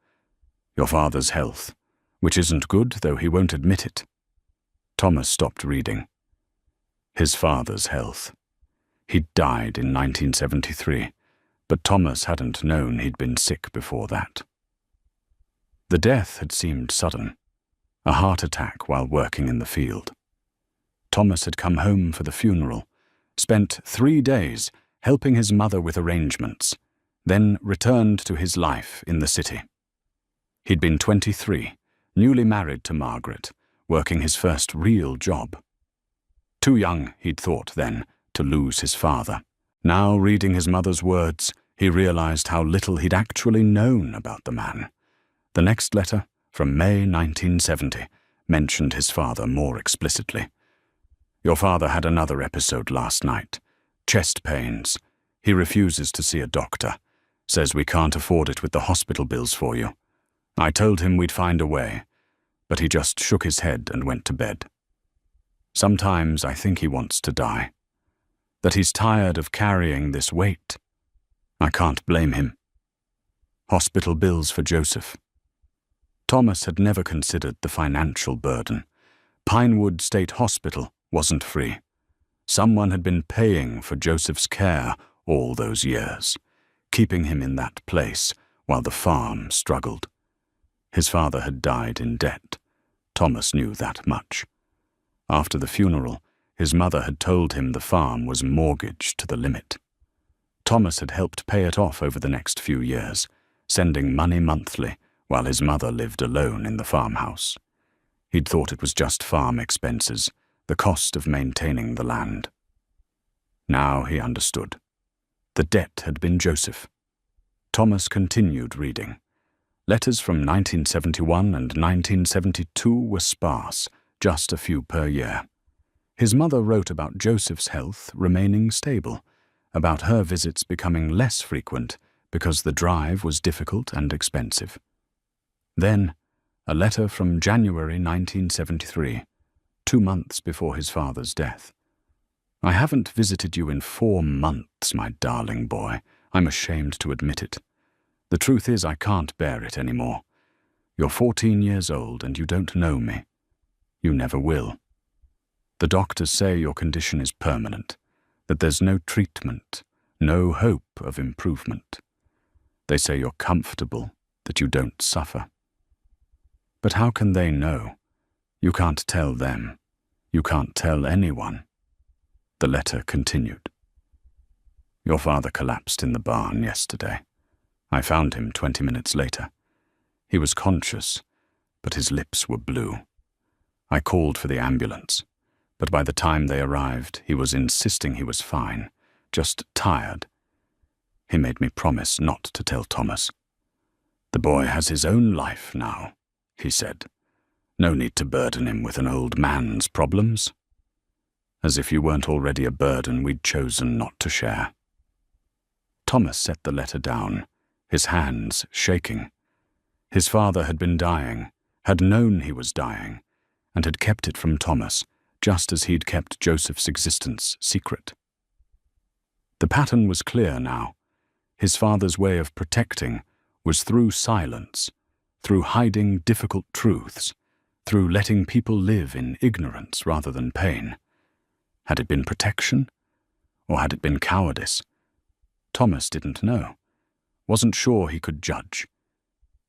S1: your father's health, which isn't good, though he won't admit it." Thomas stopped reading. His father's health. He'd died in 1973, but Thomas hadn't known he'd been sick before that. The death had seemed sudden, a heart attack while working in the field. Thomas had come home for the funeral, spent 3 days helping his mother with arrangements, then returned to his life in the city. He'd been 23, newly married to Margaret, working his first real job. Too young, he'd thought then, to lose his father. Now, reading his mother's words, he realized how little he'd actually known about the man. The next letter, from May 1970, mentioned his father more explicitly. "Your father had another episode last night. Chest pains. He refuses to see a doctor. Says we can't afford it with the hospital bills for you. I told him we'd find a way, but he just shook his head and went to bed. Sometimes I think he wants to die. That he's tired of carrying this weight. I can't blame him. Hospital bills for Joseph." Thomas had never considered the financial burden. Pinewood State Hospital wasn't free. Someone had been paying for Joseph's care all those years, keeping him in that place while the farm struggled. His father had died in debt. Thomas knew that much. After the funeral, his mother had told him the farm was mortgaged to the limit. Thomas had helped pay it off over the next few years, sending money monthly while his mother lived alone in the farmhouse. He'd thought it was just farm expenses, the cost of maintaining the land. Now he understood. The debt had been Joseph. Thomas continued reading. Letters from 1971 and 1972 were sparse, just a few per year. His mother wrote about Joseph's health remaining stable, about her visits becoming less frequent because the drive was difficult and expensive. Then, a letter from January 1973, 2 months before his father's death. "I haven't visited you in 4 months, my darling boy. I'm ashamed to admit it. The truth is I can't bear it anymore. You're 14 years old and you don't know me. You never will. The doctors say your condition is permanent, that there's no treatment, no hope of improvement. They say you're comfortable, that you don't suffer. But how can they know? You can't tell them. You can't tell anyone." The letter continued. "Your father collapsed in the barn yesterday. I found him 20 minutes later. He was conscious, but his lips were blue. I called for the ambulance, but by the time they arrived, he was insisting he was fine, just tired. He made me promise not to tell Thomas. The boy has his own life now, he said. No need to burden him with an old man's problems. As if you weren't already a burden we'd chosen not to share." Thomas set the letter down, his hands shaking. His father had been dying, had known he was dying, and had kept it from Thomas, just as he'd kept Joseph's existence secret. The pattern was clear now. His father's way of protecting was through silence, through hiding difficult truths, through letting people live in ignorance rather than pain. Had it been protection, or had it been cowardice? Thomas didn't know, wasn't sure he could judge.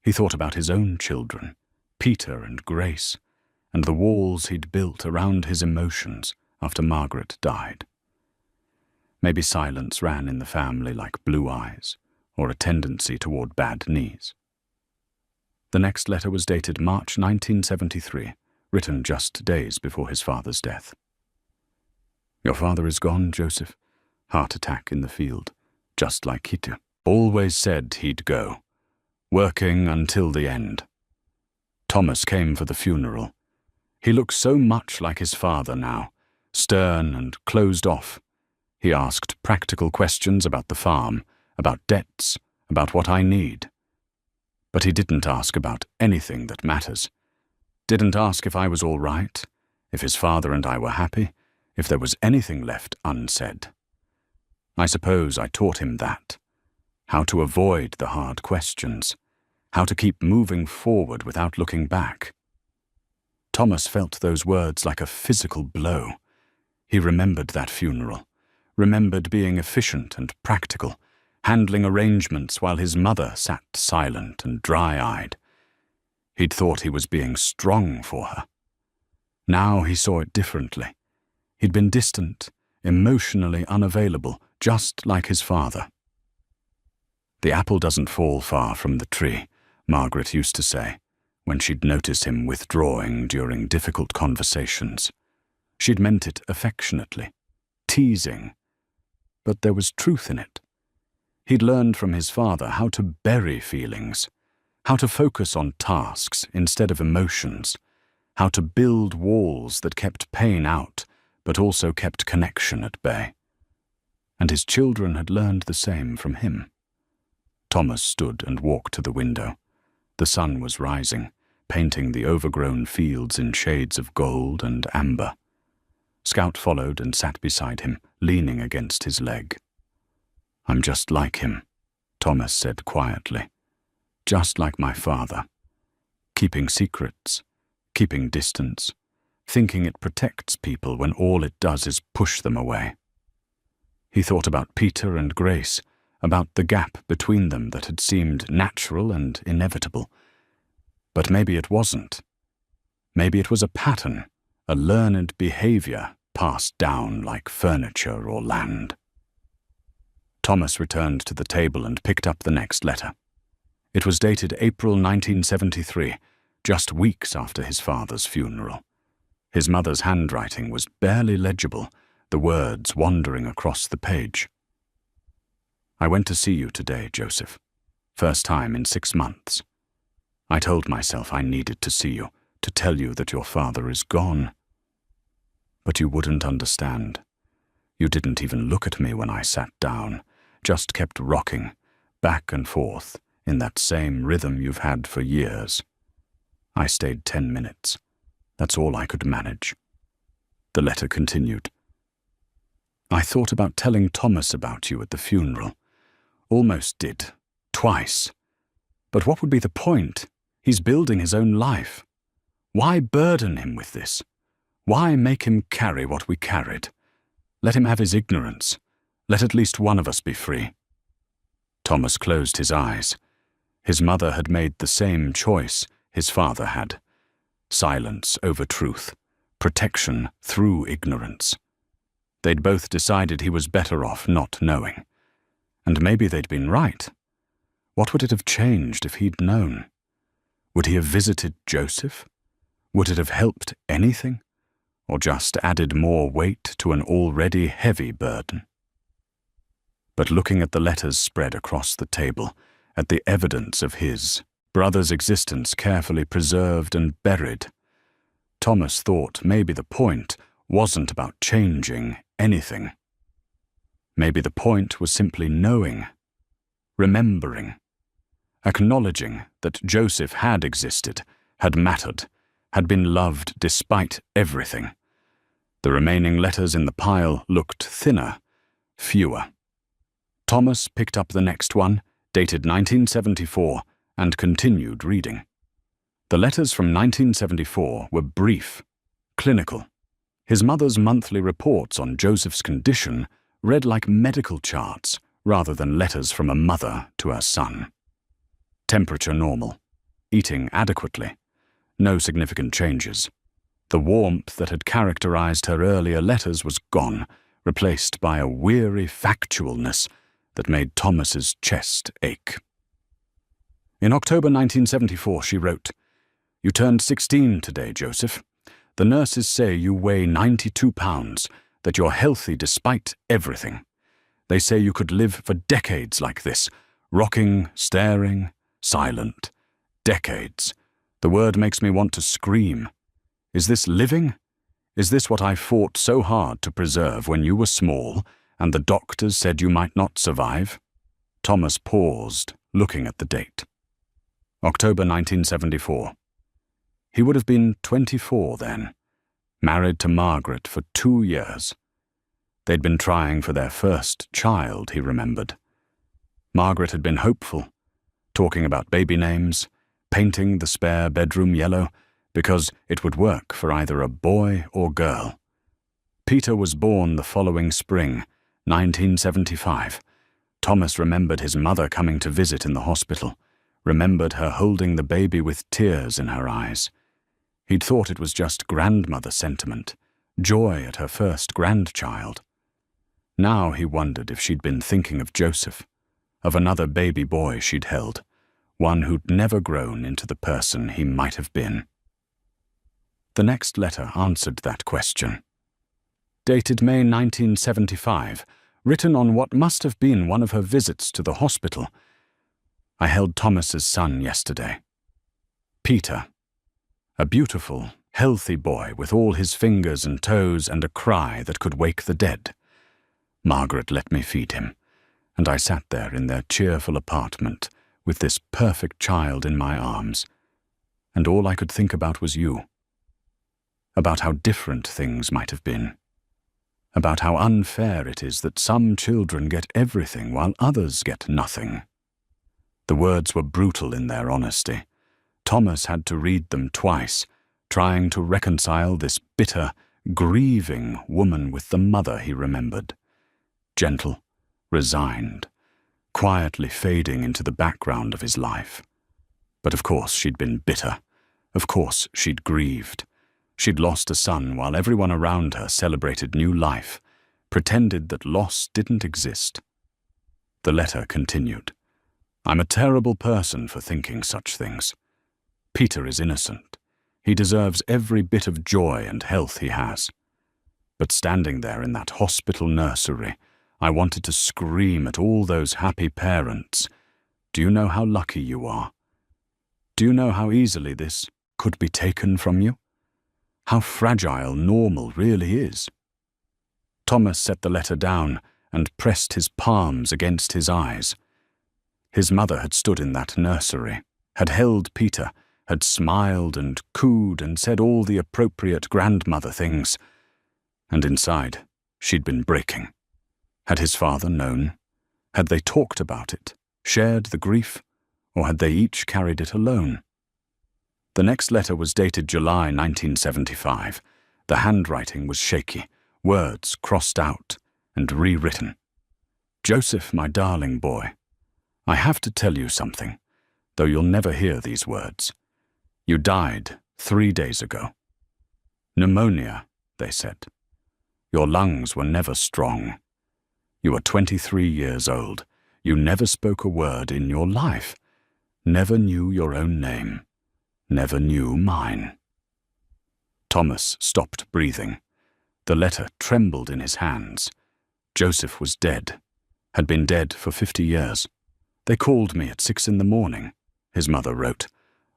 S1: He thought about his own children, Peter and Grace, and the walls he'd built around his emotions after Margaret died. Maybe silence ran in the family like blue eyes, or a tendency toward bad knees. The next letter was dated March 1973, written just days before his father's death. "Your father is gone, Joseph. Heart attack in the field, just like Kitu. Always said he'd go, working until the end. Thomas came for the funeral. He looked so much like his father now, stern and closed off. He asked practical questions about the farm, about debts, about what I need. But he didn't ask about anything that matters. Didn't ask if I was all right, if his father and I were happy, if there was anything left unsaid. I suppose I taught him that. How to avoid the hard questions. How to keep moving forward without looking back. Thomas felt those words like a physical blow. He remembered that funeral, remembered being efficient and practical, handling arrangements while his mother sat silent and dry-eyed. He'd thought he was being strong for her. Now he saw it differently. He'd been distant, emotionally unavailable, just like his father. "The apple doesn't fall far from the tree," Margaret used to say, when she'd noticed him withdrawing during difficult conversations. She'd meant it affectionately, teasing, but there was truth in it. He'd learned from his father how to bury feelings, how to focus on tasks instead of emotions, how to build walls that kept pain out but also kept connection at bay. And his children had learned the same from him. Thomas stood and walked to the window. The sun was rising, painting the overgrown fields in shades of gold and amber. Scout followed and sat beside him, leaning against his leg. "I'm just like him," Thomas said quietly. "Just like my father. Keeping secrets, keeping distance, thinking it protects people when all it does is push them away." He thought about Peter and Grace, about the gap between them that had seemed natural and inevitable. But maybe it wasn't. Maybe it was a pattern, a learned behavior passed down like furniture or land. Thomas returned to the table and picked up the next letter. It was dated April 1973, just weeks after his father's funeral. His mother's handwriting was barely legible, the words wandering across the page. "I went to see you today, Joseph. First time in 6 months. I told myself I needed to see you, to tell you that your father is gone. But you wouldn't understand. You didn't even look at me when I sat down, just kept rocking, back and forth, in that same rhythm you've had for years. I stayed 10 minutes. That's all I could manage." The letter continued. "I thought about telling Thomas about you at the funeral. Almost did. Twice. But what would be the point? He's building his own life. Why burden him with this? Why make him carry what we carried? Let him have his ignorance. Let at least one of us be free." Thomas closed his eyes. His mother had made the same choice his father had. Silence over truth. Protection through ignorance. They'd both decided he was better off not knowing. And maybe they'd been right. What would it have changed if he'd known? Would he have visited Joseph? Would it have helped anything? Or just added more weight to an already heavy burden? But looking at the letters spread across the table, at the evidence of his brother's existence carefully preserved and buried, Thomas thought maybe the point wasn't about changing anything. Maybe the point was simply knowing, remembering, acknowledging that Joseph had existed, had mattered, had been loved despite everything. The remaining letters in the pile looked thinner, fewer. Thomas picked up the next one, dated 1974, and continued reading. The letters from 1974 were brief, clinical. His mother's monthly reports on Joseph's condition read like medical charts rather than letters from a mother to her son. Temperature normal. Eating adequately. No significant changes. The warmth that had characterized her earlier letters was gone, replaced by a weary factualness that made Thomas's chest ache. In October 1974, she wrote, "You turned 16 today, Joseph. The nurses say you weigh 92 pounds, that you're healthy despite everything. They say you could live for decades like this, rocking, staring, silent. Decades. The word makes me want to scream. Is this living? Is this what I fought so hard to preserve when you were small, and the doctors said you might not survive?" Thomas paused, looking at the date. October 1974. He would have been 24 then, married to Margaret for 2 years. They'd been trying for their first child, he remembered. Margaret had been hopeful, talking about baby names, painting the spare bedroom yellow, because it would work for either a boy or girl. Peter was born the following spring, 1975. Thomas remembered his mother coming to visit in the hospital, remembered her holding the baby with tears in her eyes. He'd thought it was just grandmother sentiment, joy at her first grandchild. Now he wondered if she'd been thinking of Joseph, of another baby boy she'd held, one who'd never grown into the person he might have been. The next letter answered that question. Dated May 1975, written on what must have been one of her visits to the hospital. I held Thomas's son yesterday. Peter, a beautiful, healthy boy with all his fingers and toes and a cry that could wake the dead. Margaret let me feed him, and I sat there in their cheerful apartment with this perfect child in my arms, and all I could think about was you. About how different things might have been. About how unfair it is that some children get everything while others get nothing. The words were brutal in their honesty. Thomas had to read them twice, trying to reconcile this bitter, grieving woman with the mother he remembered. Gentle, resigned, quietly fading into the background of his life. But of course she'd been bitter. Of course she'd grieved. She'd lost a son while everyone around her celebrated new life, pretended that loss didn't exist. The letter continued. I'm a terrible person for thinking such things. Peter is innocent. He deserves every bit of joy and health he has. But standing there in that hospital nursery, I wanted to scream at all those happy parents. Do you know how lucky you are? Do you know how easily this could be taken from you? How fragile normal really is? Thomas set the letter down and pressed his palms against his eyes. His mother had stood in that nursery, had held Peter, had smiled and cooed and said all the appropriate grandmother things. And inside, she'd been breaking. Had his father known? Had they talked about it, shared the grief, or had they each carried it alone? The next letter was dated July 1975. The handwriting was shaky, words crossed out and rewritten. Joseph, my darling boy, I have to tell you something, though you'll never hear these words. You died 3 days ago. Pneumonia, they said. Your lungs were never strong. You were 23 years old. You never spoke a word in your life. Never knew your own name. Never knew mine. Thomas stopped breathing. The letter trembled in his hands. Joseph was dead. Had been dead for 50 years. They called me at 6 a.m, his mother wrote.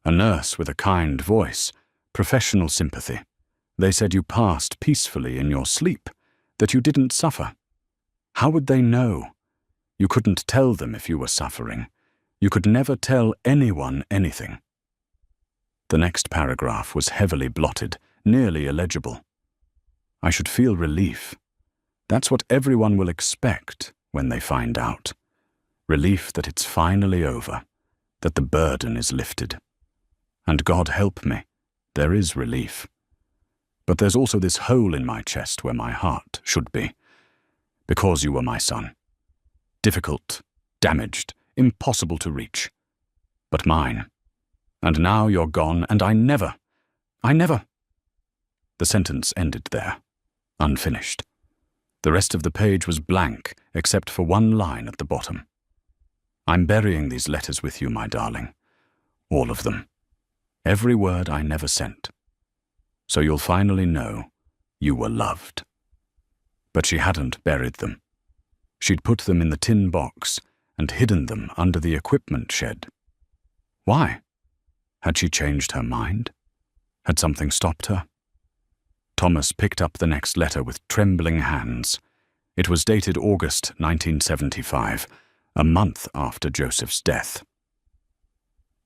S1: A nurse with a kind voice, professional sympathy. They said you passed peacefully in your sleep, that you didn't suffer. How would they know? You couldn't tell them if you were suffering. You could never tell anyone anything. The next paragraph was heavily blotted, nearly illegible. I should feel relief. That's what everyone will expect when they find out. Relief that it's finally over, that the burden is lifted. And God help me, there is relief. But there's also this hole in my chest where my heart should be. Because you were my son. Difficult, damaged, impossible to reach. But mine. And now you're gone, and I never. The sentence ended there, unfinished. The rest of the page was blank, except for one line at the bottom. I'm burying these letters with you, my darling. All of them. Every word I never sent. So you'll finally know you were loved. But she hadn't buried them. She'd put them in the tin box and hidden them under the equipment shed. Why? Had she changed her mind? Had something stopped her? Thomas picked up the next letter with trembling hands. It was dated August 1975, a month after Joseph's death.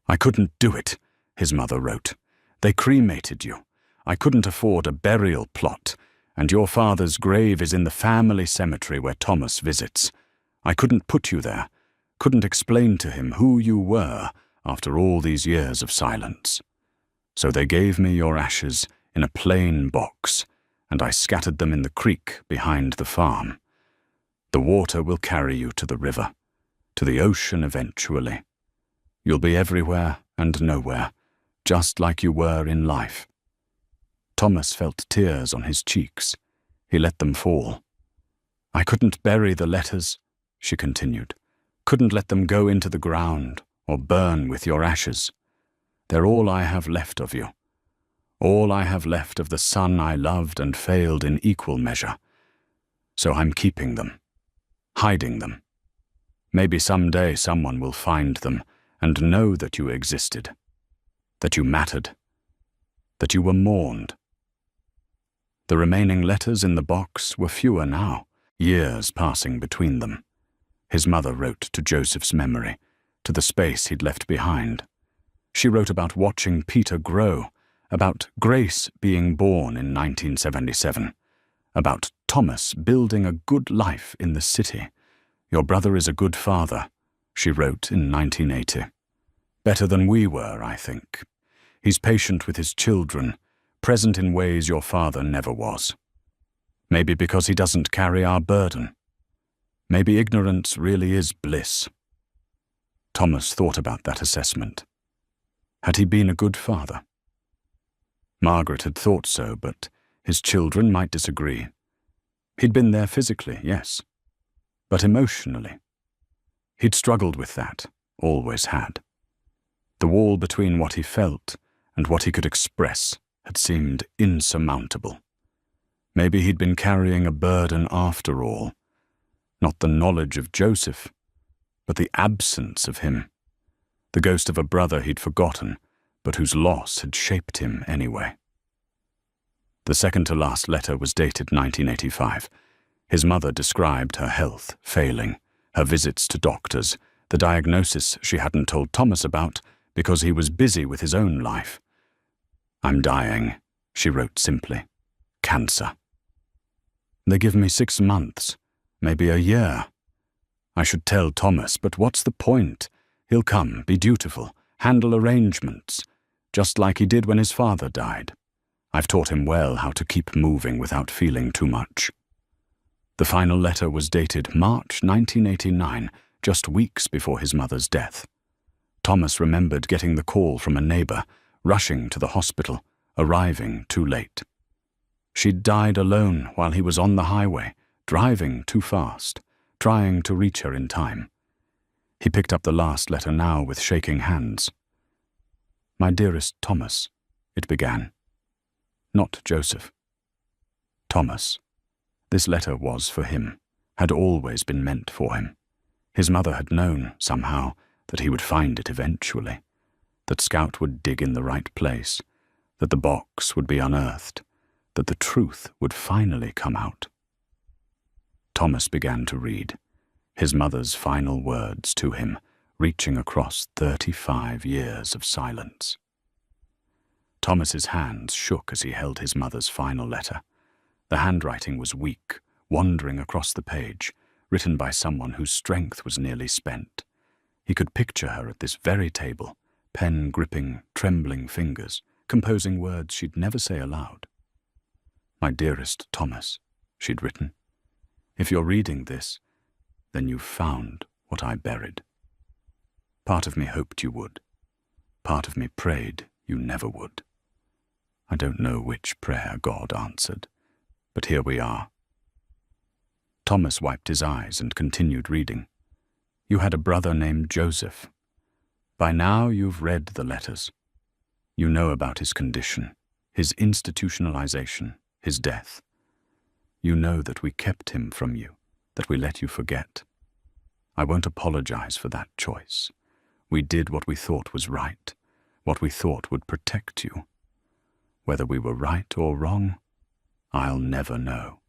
S1: I couldn't do it, his mother wrote. They cremated you. I couldn't afford a burial plot, and your father's grave is in the family cemetery where Thomas visits. I couldn't put you there, couldn't explain to him who you were after all these years of silence. So they gave me your ashes in a plain box, and I scattered them in the creek behind the farm. The water will carry you to the river, to the ocean eventually. You'll be everywhere and nowhere, just like you were in life. Thomas felt tears on his cheeks. He let them fall. I couldn't bury the letters, she continued. Couldn't let them go into the ground or burn with your ashes. They're all I have left of you. All I have left of the son I loved and failed in equal measure. So I'm keeping them, hiding them. Maybe someday someone will find them and know that you existed, that you mattered, that you were mourned. The remaining letters in the box were fewer now, years passing between them. His mother wrote to Joseph's memory, to the space he'd left behind. She wrote about watching Peter grow, about Grace being born in 1977, about Thomas building a good life in the city. Your brother is a good father, she wrote in 1980. Better than we were, I think. He's patient with his children, present in ways your father never was. Maybe because he doesn't carry our burden. Maybe ignorance really is bliss. Thomas thought about that assessment. Had he been a good father? Margaret had thought so, but his children might disagree. He'd been there physically, yes, but emotionally. He'd struggled with that, always had. The wall between what he felt and what he could express had seemed insurmountable. Maybe he'd been carrying a burden after all, not the knowledge of Joseph, but the absence of him, the ghost of a brother he'd forgotten, but whose loss had shaped him anyway. The second-to-last letter was dated 1985. His mother described her health failing, her visits to doctors, the diagnosis she hadn't told Thomas about because he was busy with his own life. "I'm dying," she wrote simply. "Cancer. They give me 6 months, maybe a year. I should tell Thomas, but what's the point? He'll come, be dutiful, handle arrangements, just like he did when his father died. I've taught him well how to keep moving without feeling too much." The final letter was dated March 1989, just weeks before his mother's death. Thomas remembered getting the call from a neighbor, rushing to the hospital, arriving too late. She'd died alone while he was on the highway, driving too fast, trying to reach her in time. He picked up the last letter now with shaking hands. "My dearest Thomas," it began. Not Joseph. Thomas. This letter was for him, had always been meant for him. His mother had known, somehow, that he would find it eventually, that Scout would dig in the right place, that the box would be unearthed, that the truth would finally come out. Thomas began to read, his mother's final words to him, reaching across 35 years of silence. Thomas's hands shook as he held his mother's final letter. The handwriting was weak, wandering across the page, written by someone whose strength was nearly spent. He could picture her at this very table, pen gripping, trembling fingers, composing words she'd never say aloud. "My dearest Thomas," she'd written, "if you're reading this, then you've found what I buried. Part of me hoped you would. Part of me prayed you never would. I don't know which prayer God answered, but here we are." Thomas wiped his eyes and continued reading. "You had a brother named Joseph. By now you've read the letters. You know about his condition, his institutionalization, his death. You know that we kept him from you, that we let you forget. I won't apologize for that choice. We did what we thought was right, what we thought would protect you. Whether we were right or wrong, I'll never know."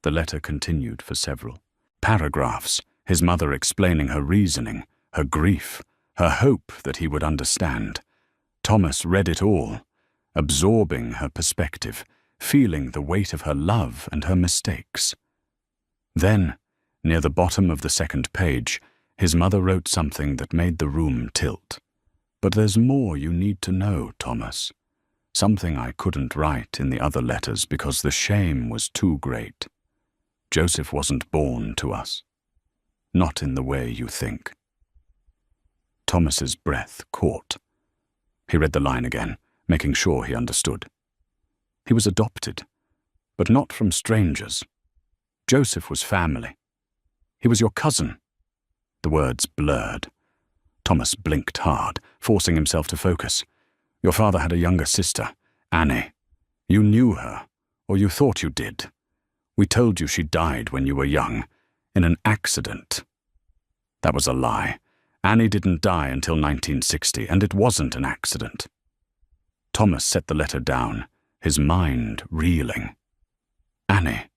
S1: The letter continued for several paragraphs, his mother explaining her reasoning, her grief, her hope that he would understand. Thomas read it all, absorbing her perspective, feeling the weight of her love and her mistakes. Then, near the bottom of the second page, his mother wrote something that made the room tilt. "But there's more you need to know, Thomas. Something I couldn't write in the other letters because the shame was too great. Joseph wasn't born to us. Not in the way you think." Thomas's breath caught. He read the line again, making sure he understood. He was adopted, but not from strangers. Joseph was family. He was your cousin. The words blurred. Thomas blinked hard, forcing himself to focus. Your father had a younger sister, Annie. You knew her, or you thought you did. We told you she died when you were young, in an accident. That was a lie. Annie didn't die until 1960, and it wasn't an accident. Thomas set the letter down, his mind reeling. Annie.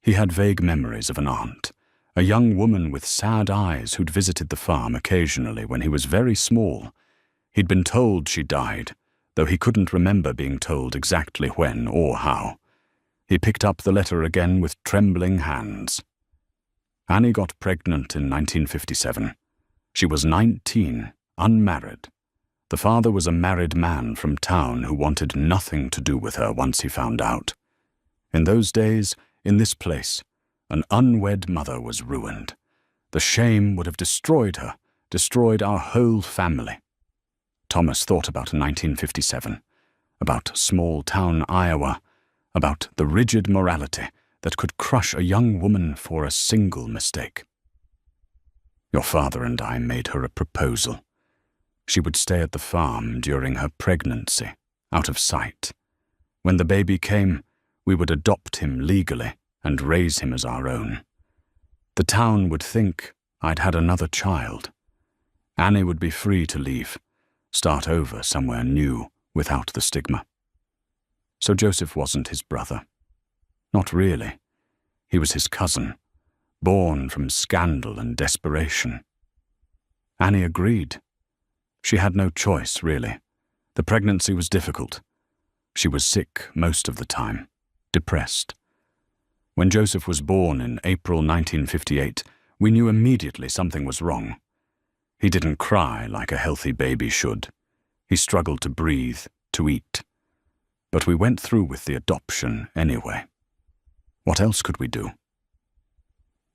S1: He had vague memories of an aunt, a young woman with sad eyes who'd visited the farm occasionally when he was very small. He'd been told she died, though he couldn't remember being told exactly when or how. He picked up the letter again with trembling hands. Annie got pregnant in 1957. She was 19, unmarried. The father was a married man from town who wanted nothing to do with her once he found out. In those days, in this place, an unwed mother was ruined. The shame would have destroyed her, destroyed our whole family. Thomas thought about 1957, about small-town Iowa, about the rigid morality that could crush a young woman for a single mistake. Your father and I made her a proposal. She would stay at the farm during her pregnancy, out of sight. When the baby came, we would adopt him legally and raise him as our own. The town would think I'd had another child. Annie would be free to leave, start over somewhere new without the stigma. So Joseph wasn't his brother. Not really. He was his cousin, born from scandal and desperation. Annie agreed. She had no choice, really. The pregnancy was difficult. She was sick most of the time, depressed. When Joseph was born in April 1958, we knew immediately something was wrong. He didn't cry like a healthy baby should. He struggled to breathe, to eat. But we went through with the adoption anyway. What else could we do?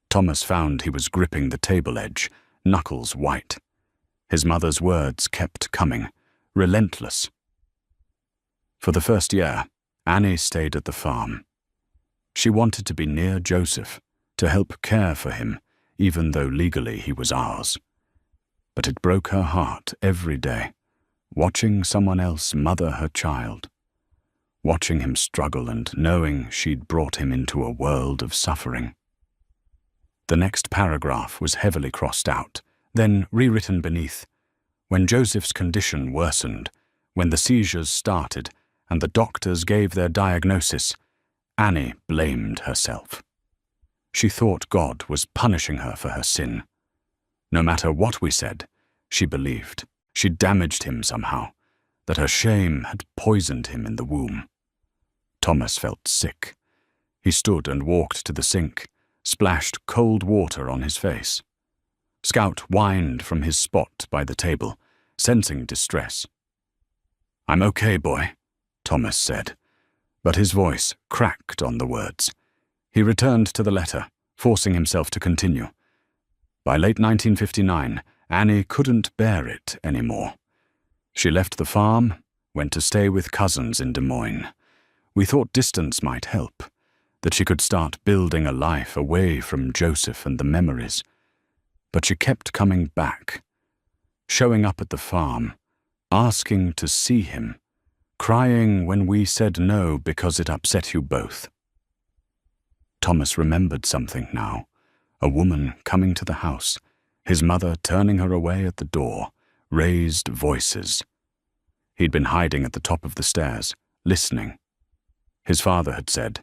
S1: Thomas found he was gripping the table edge, knuckles white. His mother's words kept coming, relentless. For the first year, Annie stayed at the farm. She wanted to be near Joseph, to help care for him, even though legally he was ours. But it broke her heart every day, watching someone else mother her child, watching him struggle and knowing she'd brought him into a world of suffering. The next paragraph was heavily crossed out, then rewritten beneath. When Joseph's condition worsened, when the seizures started and the doctors gave their diagnosis, Annie blamed herself. She thought God was punishing her for her sin. No matter what we said, she believed she'd damaged him somehow, that her shame had poisoned him in the womb. Thomas felt sick. He stood and walked to the sink, splashed cold water on his face. Scout whined from his spot by the table, sensing distress. "I'm okay, boy," Thomas said, but his voice cracked on the words. He returned to the letter, forcing himself to continue. By late 1959, Annie couldn't bear it anymore. She left the farm, went to stay with cousins in Des Moines. We thought distance might help, that she could start building a life away from Joseph and the memories. But she kept coming back, showing up at the farm, asking to see him, crying when we said no because it upset you both. Thomas remembered something now, a woman coming to the house, his mother turning her away at the door, raised voices. He'd been hiding at the top of the stairs, listening. His father had said,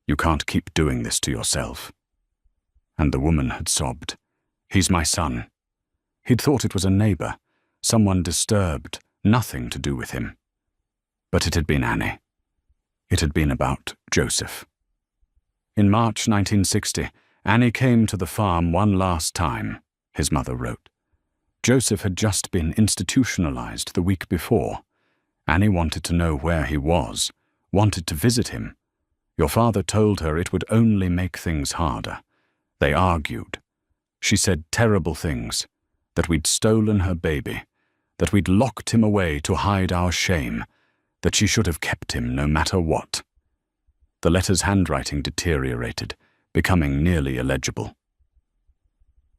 S1: "You can't keep doing this to yourself." And the woman had sobbed, "He's my son." He'd thought it was a neighbor, someone disturbed, nothing to do with him. But it had been Annie. It had been about Joseph. In March 1960, Annie came to the farm one last time, his mother wrote. Joseph had just been institutionalized the week before. Annie wanted to know where he was, wanted to visit him. Your father told her it would only make things harder. They argued. She said terrible things, that we'd stolen her baby, that we'd locked him away to hide our shame, that she should have kept him no matter what. The letter's handwriting deteriorated, becoming nearly illegible.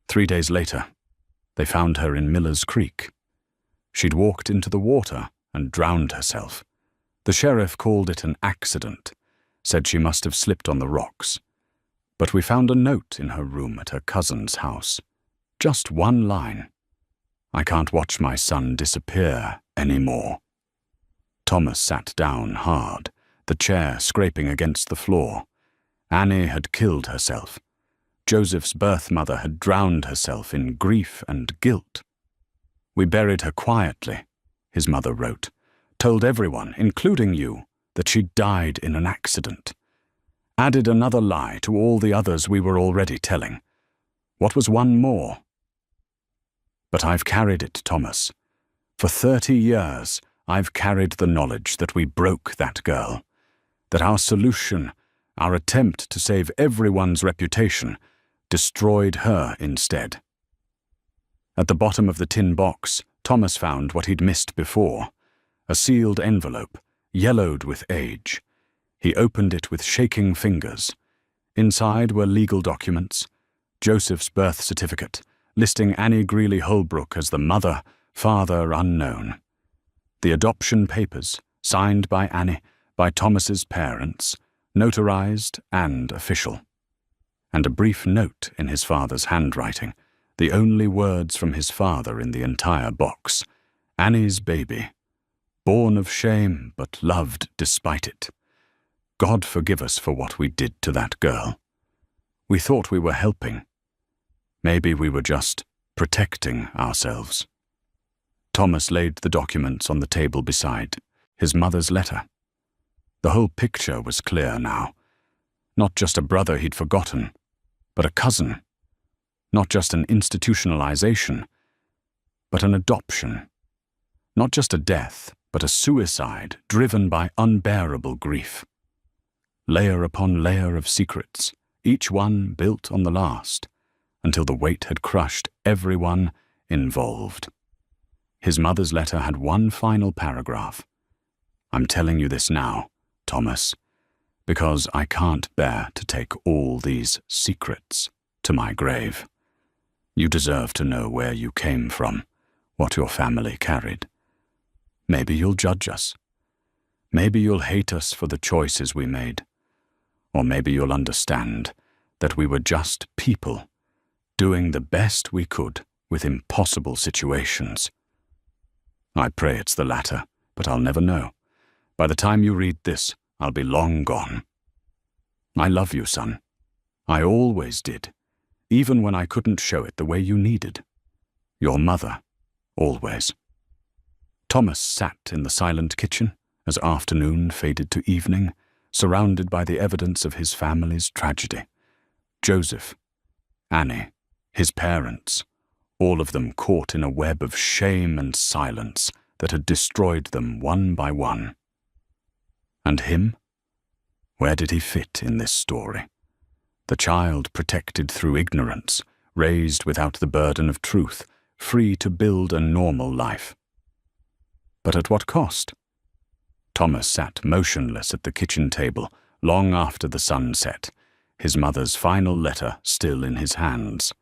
S1: 3 days later, They found her in Miller's Creek. She'd walked into the water and drowned herself. The sheriff called it an accident, said she must have slipped on the rocks. But we found a note in her room at her cousin's house. Just one line. "I can't watch my son disappear anymore." Thomas sat down hard, the chair scraping against the floor. Annie had killed herself. Joseph's birth mother had drowned herself in grief and guilt. "We buried her quietly," his mother wrote, "told everyone, including you, that she died in an accident. Added another lie to all the others we were already telling. What was one more? But I've carried it, Thomas. For 30 years, I've carried the knowledge that we broke that girl, that our solution, our attempt to save everyone's reputation, destroyed her instead." At the bottom of the tin box, Thomas found what he'd missed before, a sealed envelope, yellowed with age. He opened it with shaking fingers. Inside were legal documents, Joseph's birth certificate, listing Annie Greeley Holbrook as the mother, father unknown. The adoption papers, signed by Annie, by Thomas's parents, notarized and official. And a brief note in his father's handwriting, the only words from his father in the entire box. Annie's baby, born of shame but loved despite it. God forgive us for what we did to that girl. We thought we were helping. Maybe we were just protecting ourselves. Thomas laid the documents on the table beside, his mother's letter. The whole picture was clear now. Not just a brother he'd forgotten, but a cousin. Not just an institutionalization, but an adoption. Not just a death, but a suicide driven by unbearable grief. Layer upon layer of secrets, each one built on the last, until the weight had crushed everyone involved. His mother's letter had one final paragraph. "I'm telling you this now, Thomas, because I can't bear to take all these secrets to my grave. You deserve to know where you came from, what your family carried. Maybe you'll judge us. Maybe you'll hate us for the choices we made. Or maybe you'll understand that we were just people, doing the best we could with impossible situations. I pray it's the latter, but I'll never know. By the time you read this, I'll be long gone. I love you, son. I always did, even when I couldn't show it the way you needed. Your mother, always." Thomas sat in the silent kitchen as afternoon faded to evening, surrounded by the evidence of his family's tragedy. Joseph, Annie, his parents, all of them caught in a web of shame and silence that had destroyed them one by one. And him? Where did he fit in this story? The child protected through ignorance, raised without the burden of truth, free to build a normal life. But at what cost? Thomas sat motionless at the kitchen table long after the sun set, his mother's final letter still in his hands.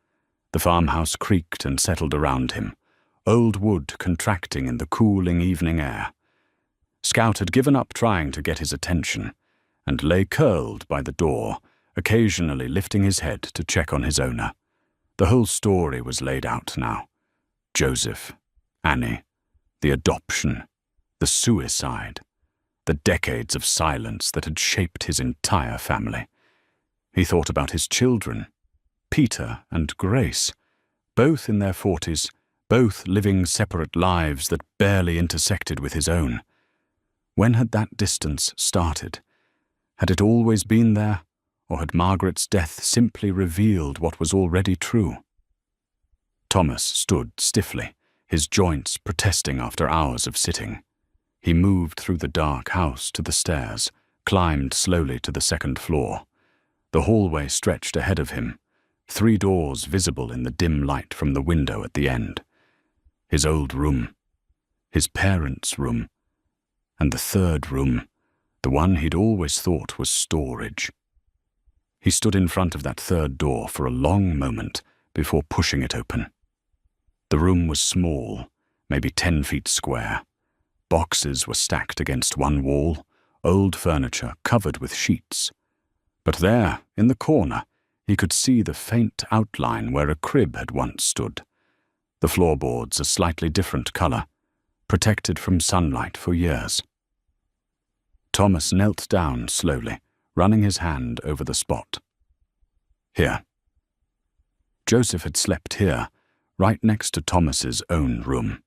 S1: The farmhouse creaked and settled around him, old wood contracting in the cooling evening air. Scout had given up trying to get his attention and lay curled by the door, occasionally lifting his head to check on his owner. The whole story was laid out now. Joseph, Annie, the adoption, the suicide, the decades of silence that had shaped his entire family. He thought about his children, Peter and Grace, both in their 40s, both living separate lives that barely intersected with his own. When had that distance started? Had it always been there, or had Margaret's death simply revealed what was already true? Thomas stood stiffly, his joints protesting after hours of sitting. He moved through the dark house to the stairs, climbed slowly to the second floor. The hallway stretched ahead of him, 3 doors visible in the dim light from the window at the end. His old room, his parents' room, and the third room, the one he'd always thought was storage. He stood in front of that third door for a long moment before pushing it open. The room was small, maybe 10 feet square. Boxes were stacked against one wall, old furniture covered with sheets. But there, in the corner, he could see the faint outline where a crib had once stood. The floorboards a slightly different color, protected from sunlight for years. Thomas knelt down slowly, running his hand over the spot. Here. Joseph had slept here, right next to Thomas's own room.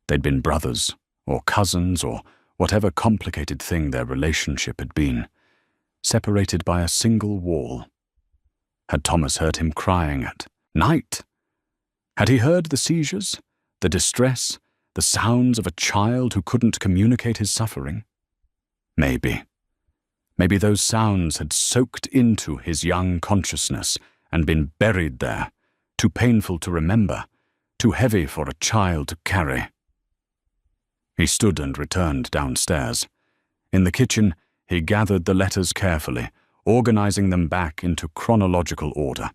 S1: They'd been brothers, or cousins, or whatever complicated thing their relationship had been, separated by a single wall. Had Thomas heard him crying at night? Had he heard the seizures, the distress, the sounds of a child who couldn't communicate his suffering? Maybe. Maybe those sounds had soaked into his young consciousness and been buried there, too painful to remember, too heavy for a child to carry. He stood and returned downstairs. In the kitchen, he gathered the letters carefully, organizing them back into chronological order.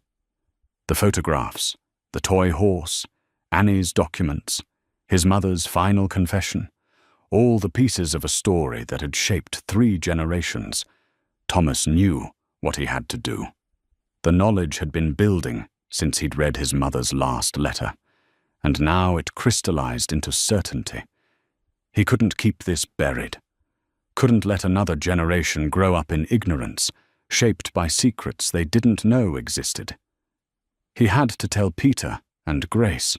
S1: The photographs, the toy horse, Annie's documents, his mother's final confession, all the pieces of a story that had shaped 3 generations. Thomas knew what he had to do. The knowledge had been building since he'd read his mother's last letter, and now it crystallized into certainty. He couldn't keep this buried, couldn't let another generation grow up in ignorance, shaped by secrets they didn't know existed. He had to tell Peter and Grace.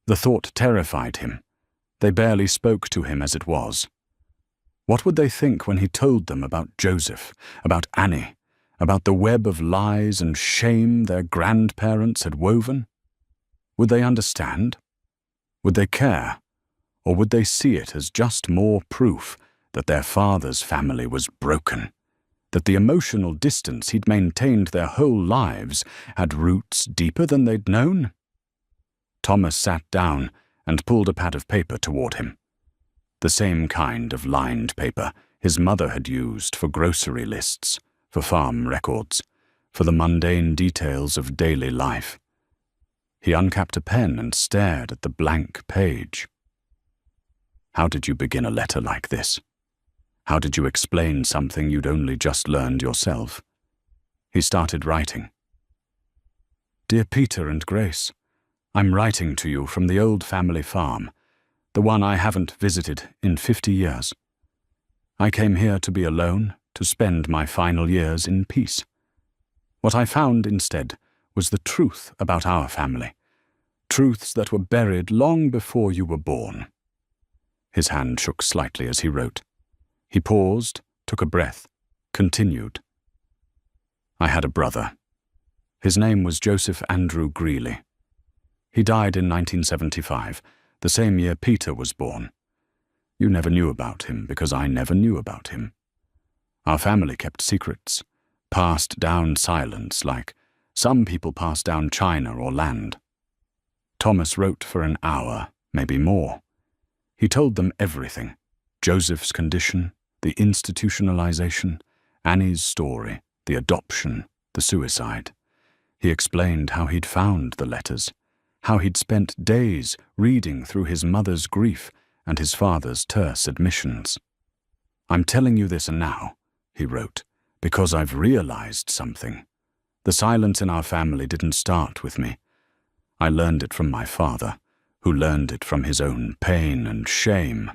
S1: The thought terrified him. They barely spoke to him as it was. What would they think when he told them about Joseph, about Annie, about the web of lies and shame their grandparents had woven? Would they understand? Would they care? Or would they see it as just more proof that their father's family was broken, that the emotional distance he'd maintained their whole lives had roots deeper than they'd known? Thomas sat down and pulled a pad of paper toward him. The same kind of lined paper his mother had used for grocery lists, for farm records, for the mundane details of daily life. He uncapped a pen and stared at the blank page. How did you begin a letter like this? How did you explain something you'd only just learned yourself? He started writing. Dear Peter and Grace, I'm writing to you from the old family farm, the one I haven't visited in 50 years. I came here to be alone, to spend my final years in peace. What I found instead was the truth about our family, truths that were buried long before you were born. His hand shook slightly as he wrote. He paused, took a breath, continued. I had a brother. His name was Joseph Andrew Greeley. He died in 1975, the same year Peter was born. You never knew about him because I never knew about him. Our family kept secrets, passed down silence like some people pass down china or land. Thomas wrote for an hour, maybe more. He told them everything, Joseph's condition, the institutionalization, Annie's story, the adoption, the suicide. He explained how he'd found the letters, how he'd spent days reading through his mother's grief and his father's terse admissions. I'm telling you this now, he wrote, because I've realized something. The silence in our family didn't start with me. I learned it from my father, who learned it from his own pain and shame.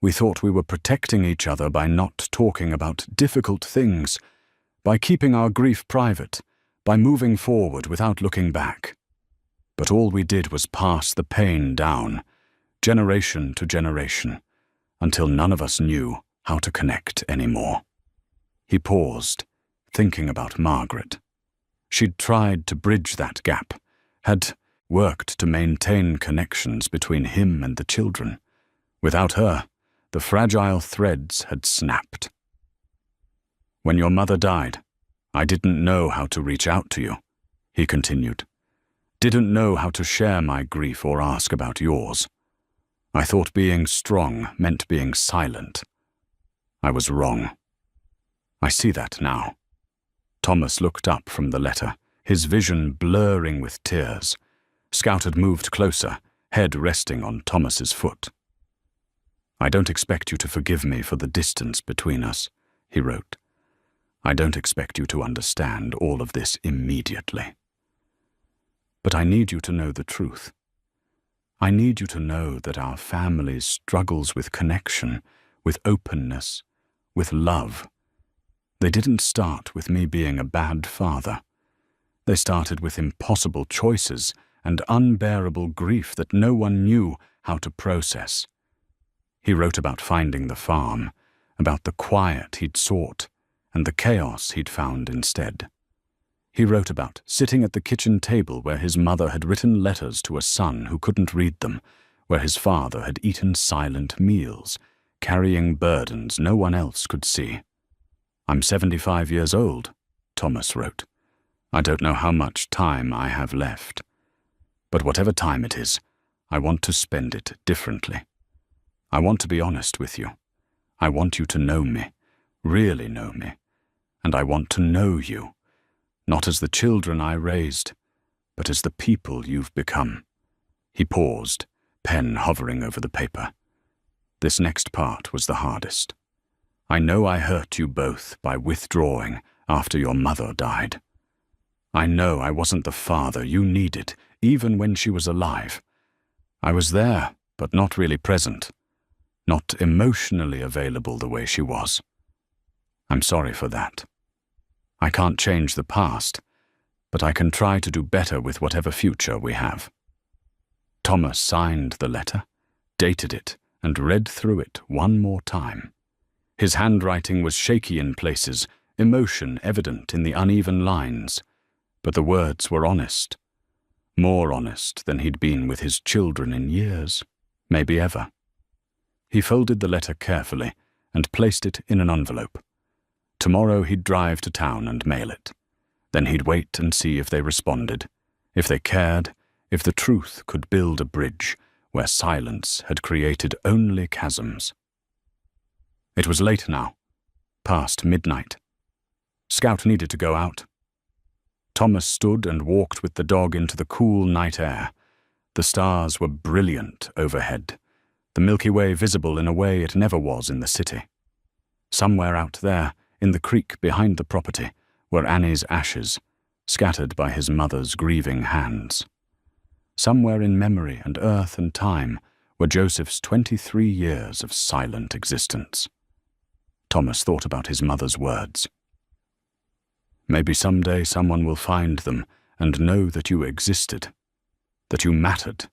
S1: We thought we were protecting each other by not talking about difficult things, by keeping our grief private, by moving forward without looking back. But all we did was pass the pain down, generation to generation, until none of us knew how to connect anymore. He paused, thinking about Margaret. She'd tried to bridge that gap, had worked to maintain connections between him and the children. Without her, the fragile threads had snapped. When your mother died, I didn't know how to reach out to you, he continued. Didn't know how to share my grief or ask about yours. I thought being strong meant being silent. I was wrong. I see that now. Thomas looked up from the letter, his vision blurring with tears. Scout had moved closer, head resting on Thomas's foot. "I don't expect you to forgive me for the distance between us," he wrote. "I don't expect you to understand all of this immediately. But I need you to know the truth. I need you to know that our family struggles with connection, with openness, with love. They didn't start with me being a bad father. They started with impossible choices and unbearable grief that no one knew how to process." He wrote about finding the farm, about the quiet he'd sought and the chaos he'd found instead. He wrote about sitting at the kitchen table where his mother had written letters to a son who couldn't read them, where his father had eaten silent meals, carrying burdens no one else could see. "I'm 75 years old," Thomas wrote. "I don't know how much time I have left. But whatever time it is, I want to spend it differently. I want to be honest with you. I want you to know me, really know me. And I want to know you, not as the children I raised, but as the people you've become." He paused, pen hovering over the paper. This next part was the hardest. "I know I hurt you both by withdrawing after your mother died. I know I wasn't the father you needed, even when she was alive. I was there, but not really present. Not emotionally available the way she was. I'm sorry for that. I can't change the past, but I can try to do better with whatever future we have." Thomas signed the letter, dated it, and read through it one more time. His handwriting was shaky in places, emotion evident in the uneven lines, but the words were honest. More honest than he'd been with his children in years, maybe ever. He folded the letter carefully and placed it in an envelope. Tomorrow he'd drive to town and mail it. Then he'd wait and see if they responded, if they cared, if the truth could build a bridge where silence had created only chasms. It was late now, past midnight. Scout needed to go out. Thomas stood and walked with the dog into the cool night air. The stars were brilliant overhead, the Milky Way visible in a way it never was in the city. Somewhere out there, in the creek behind the property, were Annie's ashes, scattered by his mother's grieving hands. Somewhere in memory and earth and time were Joseph's 23 years of silent existence. Thomas thought about his mother's words. "Maybe someday someone will find them and know that you existed, that you mattered,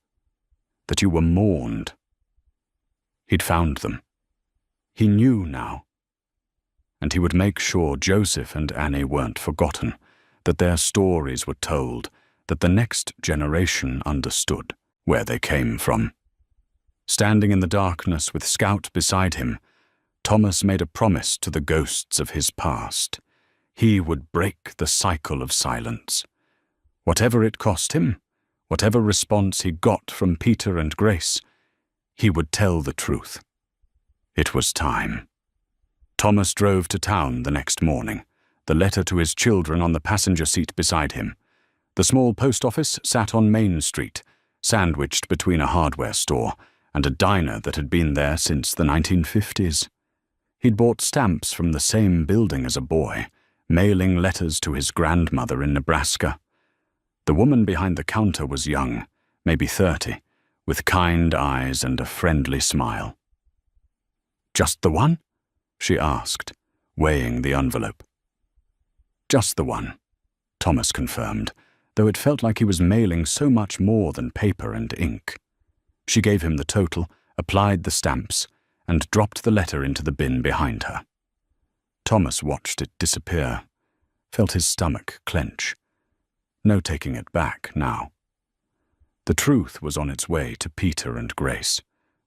S1: that you were mourned." He'd found them. He knew now. And he would make sure Joseph and Annie weren't forgotten, that their stories were told, that the next generation understood where they came from. Standing in the darkness with Scout beside him, Thomas made a promise to the ghosts of his past. He would break the cycle of silence. Whatever it cost him, whatever response he got from Peter and Grace, he would tell the truth. It was time. Thomas drove to town the next morning, the letter to his children on the passenger seat beside him. The small post office sat on Main Street, sandwiched between a hardware store and a diner that had been there since the 1950s. He'd bought stamps from the same building as a boy, mailing letters to his grandmother in Nebraska. The woman behind the counter was young, maybe 30, with kind eyes and a friendly smile. "Just the one?" she asked, weighing the envelope. "Just the one," Thomas confirmed, though it felt like he was mailing so much more than paper and ink. She gave him the total, applied the stamps, and dropped the letter into the bin behind her. Thomas watched it disappear, felt his stomach clench. No taking it back now. The truth was on its way to Peter and Grace,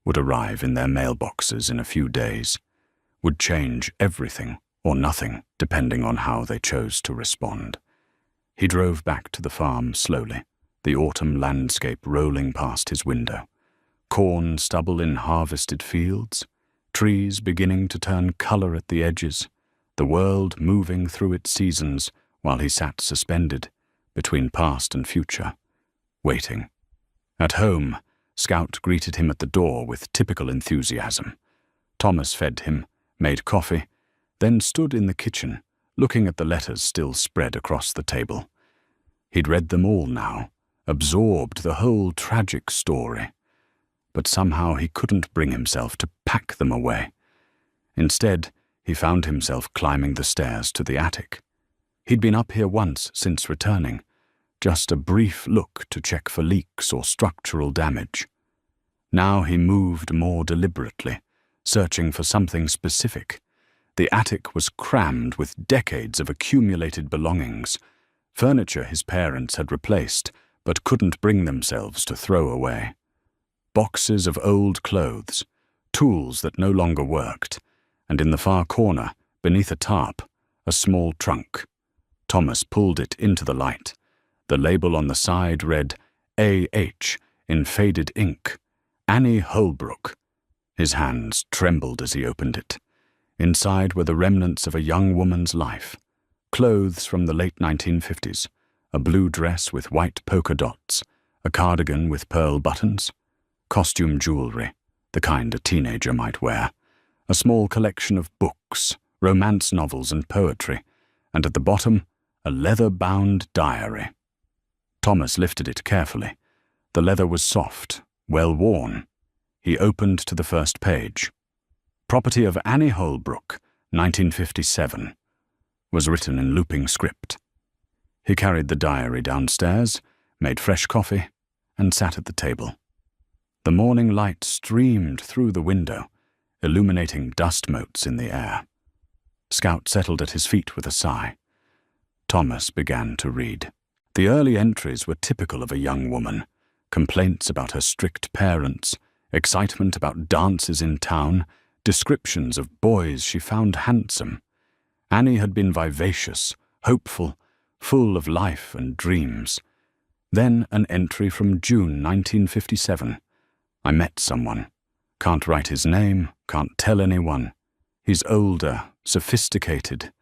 S1: would arrive in their mailboxes in a few days, would change everything or nothing depending on how they chose to respond. He drove back to the farm slowly, the autumn landscape rolling past his window. Corn stubble in harvested fields, trees beginning to turn color at the edges, the world moving through its seasons while he sat suspended between past and future, waiting At home, Scout greeted him at the door with typical enthusiasm. Thomas fed him, made coffee, then stood in the kitchen, looking at the letters still spread across the table. He'd read them all now, absorbed the whole tragic story. But somehow he couldn't bring himself to pack them away. Instead, he found himself climbing the stairs to the attic. He'd been up here once since returning, just a brief look to check for leaks or structural damage. Now he moved more deliberately, searching for something specific. The attic was crammed with decades of accumulated belongings, furniture his parents had replaced but couldn't bring themselves to throw away. Boxes of old clothes, tools that no longer worked, and in the far corner, beneath a tarp, a small trunk. Thomas pulled it into the light. The label on the side read A.H. in faded ink, Annie Holbrook. His hands trembled as he opened it. Inside were the remnants of a young woman's life. Clothes from the late 1950s, a blue dress with white polka dots, a cardigan with pearl buttons, costume jewelry, the kind a teenager might wear, a small collection of books, romance novels and poetry, and at the bottom, a leather-bound diary. Thomas lifted it carefully. The leather was soft, well worn. He opened to the first page. Property of Annie Holbrook, 1957, was written in looping script. He carried the diary downstairs, made fresh coffee, and sat at the table. The morning light streamed through the window, illuminating dust motes in the air. Scout settled at his feet with a sigh. Thomas began to read. The early entries were typical of a young woman. Complaints about her strict parents, excitement about dances in town, descriptions of boys she found handsome. Annie had been vivacious, hopeful, full of life and dreams. Then an entry from June 1957. I met someone. Can't write his name, can't tell anyone. He's older, sophisticated.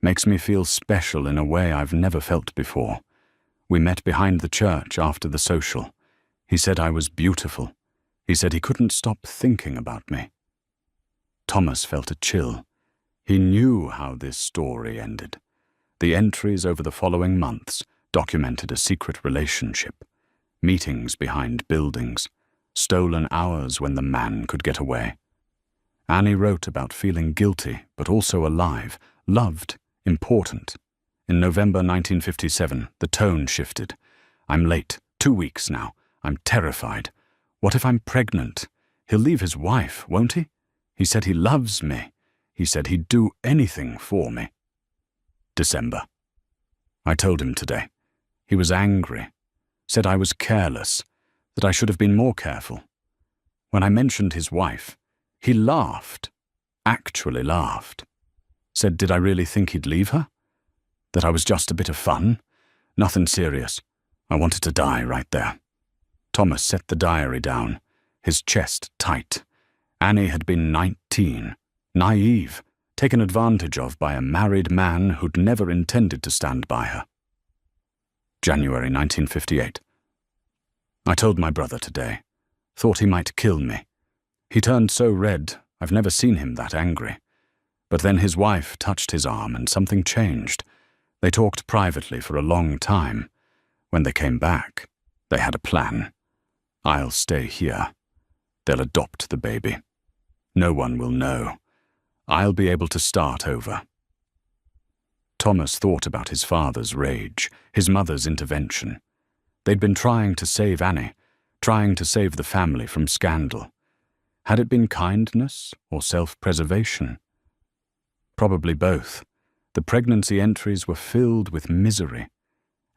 S1: Makes me feel special in a way I've never felt before. We met behind the church after the social. He said I was beautiful. He said he couldn't stop thinking about me. Thomas felt a chill. He knew how this story ended. The entries over the following months documented a secret relationship, meetings behind buildings, stolen hours when the man could get away. Annie wrote about feeling guilty, but also alive, loved, important. In November 1957, the tone shifted. I'm late, 2 weeks now. I'm terrified. What if I'm pregnant? He'll leave his wife, won't he? He said he loves me. He said he'd do anything for me. December. I told him today. He was angry. Said I was careless, that I should have been more careful. When I mentioned his wife, he laughed. Actually laughed. Said did I really think he'd leave her? That I was just a bit of fun? Nothing serious. I wanted to die right there. Thomas set the diary down, his chest tight. Annie had been 19, naive, taken advantage of by a married man who'd never intended to stand by her. January 1958. I told my brother today. Thought he might kill me. He turned so red, I've never seen him that angry. But then his wife touched his arm and something changed. They talked privately for a long time. When they came back, they had a plan. I'll stay here. They'll adopt the baby. No one will know. I'll be able to start over. Thomas thought about his father's rage, his mother's intervention. They'd been trying to save Annie, trying to save the family from scandal. Had it been kindness or self-preservation? Probably both. The pregnancy entries were filled with misery.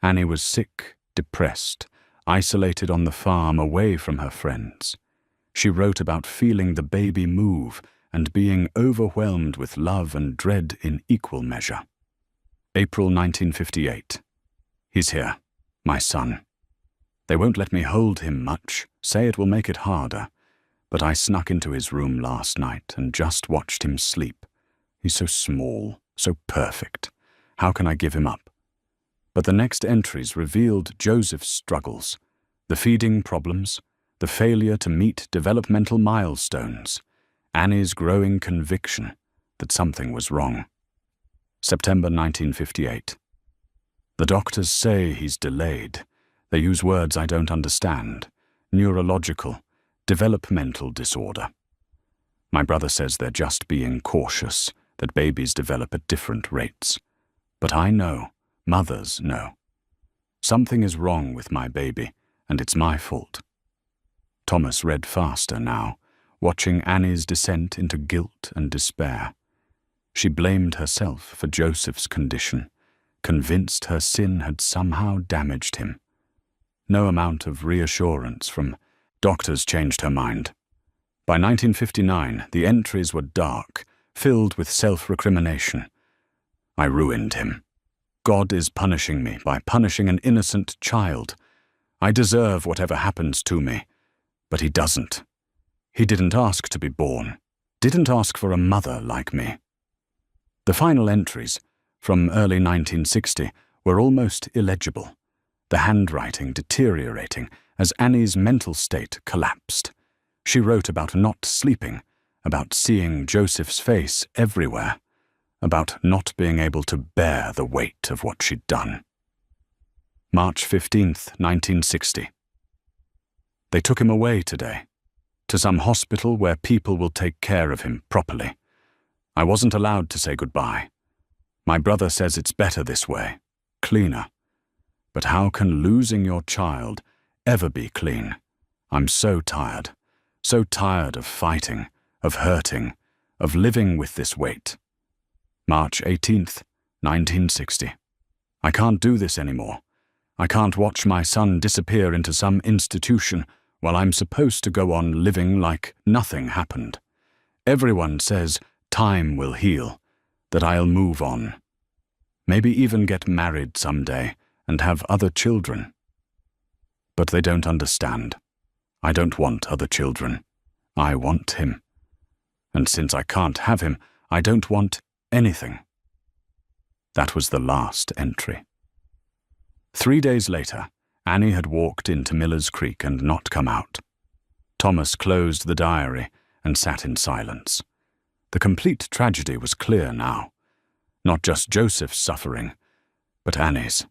S1: Annie was sick, depressed, isolated on the farm away from her friends. She wrote about feeling the baby move and being overwhelmed with love and dread in equal measure. April 1958. He's here, my son. They won't let me hold him much, say it will make it harder, but I snuck into his room last night and just watched him sleep. He's so small, so perfect. How can I give him up? But the next entries revealed Joseph's struggles. The feeding problems, the failure to meet developmental milestones, Annie's growing conviction that something was wrong. September 1958. The doctors say he's delayed. They use words I don't understand. Neurological, developmental disorder. My brother says they're just being cautious, that babies develop at different rates. But I know, mothers know. Something is wrong with my baby, and it's my fault. Thomas read faster now, watching Annie's descent into guilt and despair. She blamed herself for Joseph's condition, convinced her sin had somehow damaged him. No amount of reassurance from doctors changed her mind. By 1959, the entries were dark, filled with self-recrimination. I ruined him. God is punishing me by punishing an innocent child. I deserve whatever happens to me. But he doesn't. He didn't ask to be born, didn't ask for a mother like me. The final entries, from early 1960, were almost illegible, the handwriting deteriorating as Annie's mental state collapsed. She wrote about not sleeping, about seeing Joseph's face everywhere, about not being able to bear the weight of what she'd done. March 15th, 1960. They took him away today, to some hospital where people will take care of him properly. I wasn't allowed to say goodbye. My brother says it's better this way, cleaner. But how can losing your child ever be clean? I'm so tired of fighting, of hurting, of living with this weight. March 18th, 1960. I can't do this anymore. I can't watch my son disappear into some institution while I'm supposed to go on living like nothing happened. Everyone says time will heal, that I'll move on. Maybe even get married someday and have other children. But they don't understand. I don't want other children. I want him. And since I can't have him, I don't want anything. That was the last entry. 3 days later, Annie had walked into Miller's Creek and not come out. Thomas closed the diary and sat in silence. The complete tragedy was clear now. Not just Joseph's suffering, but Annie's.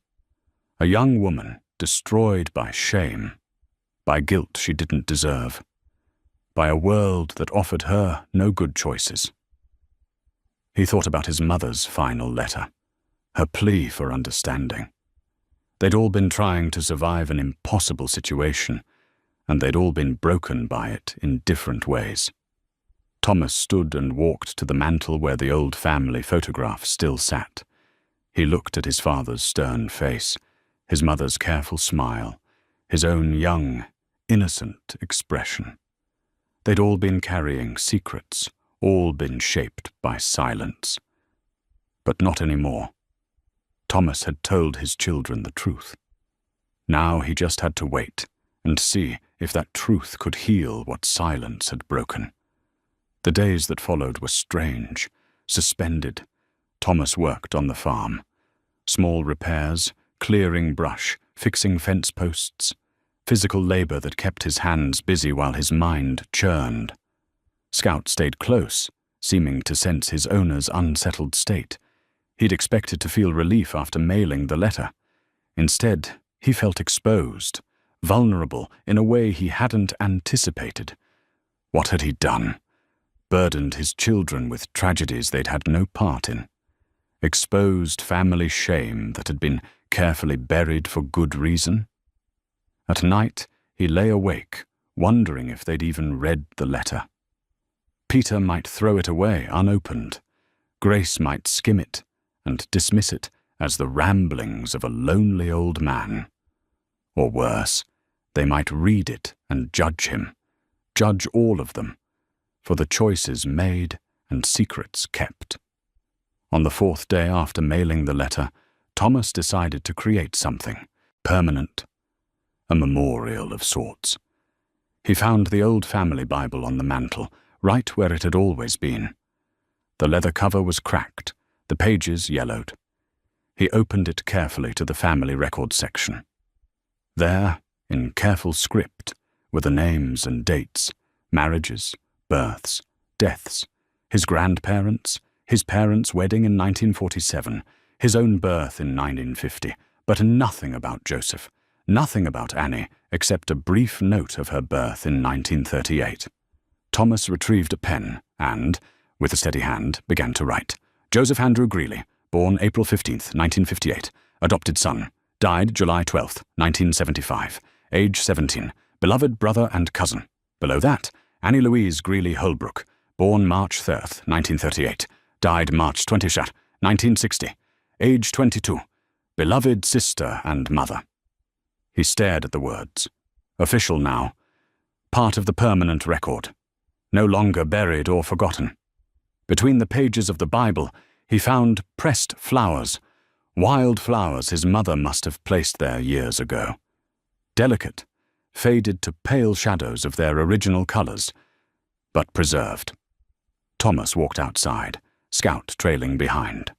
S1: A young woman destroyed by shame, by guilt she didn't deserve, by a world that offered her no good choices. He thought about his mother's final letter, her plea for understanding. They'd all been trying to survive an impossible situation, and they'd all been broken by it in different ways. Thomas stood and walked to the mantel where the old family photograph still sat. He looked at his father's stern face, his mother's careful smile, his own young, innocent expression. They'd all been carrying secrets, all been shaped by silence. But not anymore. Thomas had told his children the truth. Now he just had to wait and see if that truth could heal what silence had broken. The days that followed were strange, suspended. Thomas worked on the farm. Small repairs, clearing brush, fixing fence posts. Physical labor that kept his hands busy while his mind churned. Scout stayed close, seeming to sense his owner's unsettled state. He'd expected to feel relief after mailing the letter. Instead, he felt exposed, vulnerable in a way he hadn't anticipated. What had he done? Burdened his children with tragedies they'd had no part in. Exposed family shame that had been carefully buried for good reason. At night, he lay awake, wondering if they'd even read the letter. Peter might throw it away unopened. Grace might skim it and dismiss it as the ramblings of a lonely old man. Or worse, they might read it and judge him, judge all of them, for the choices made and secrets kept. On the 4th day after mailing the letter, Thomas decided to create something permanent, a memorial of sorts. He found the old family Bible on the mantel, right where it had always been. The leather cover was cracked, the pages yellowed. He opened it carefully to the family record section. There, In careful script were the names and dates, marriages, births, deaths, his grandparents, his parents' wedding in 1947, his own birth in 1950, but nothing about Joseph, nothing about Annie, except a brief note of her birth in 1938. Thomas retrieved a pen and, with a steady hand, began to write. Joseph Andrew Greeley, born April 15, 1958, adopted son, died July 12, 1975, age 17, beloved brother and cousin. Below that, Annie Louise Greeley Holbrook, born March 3, 1938, died March 20, 1960, age 22, beloved sister and mother. He stared at the words. Official now. Part of the permanent record. No longer buried or forgotten. Between the pages of the Bible, he found pressed flowers, wild flowers his mother must have placed there years ago. Delicate, faded to pale shadows of their original colors, but preserved. Thomas walked outside, Scout trailing behind.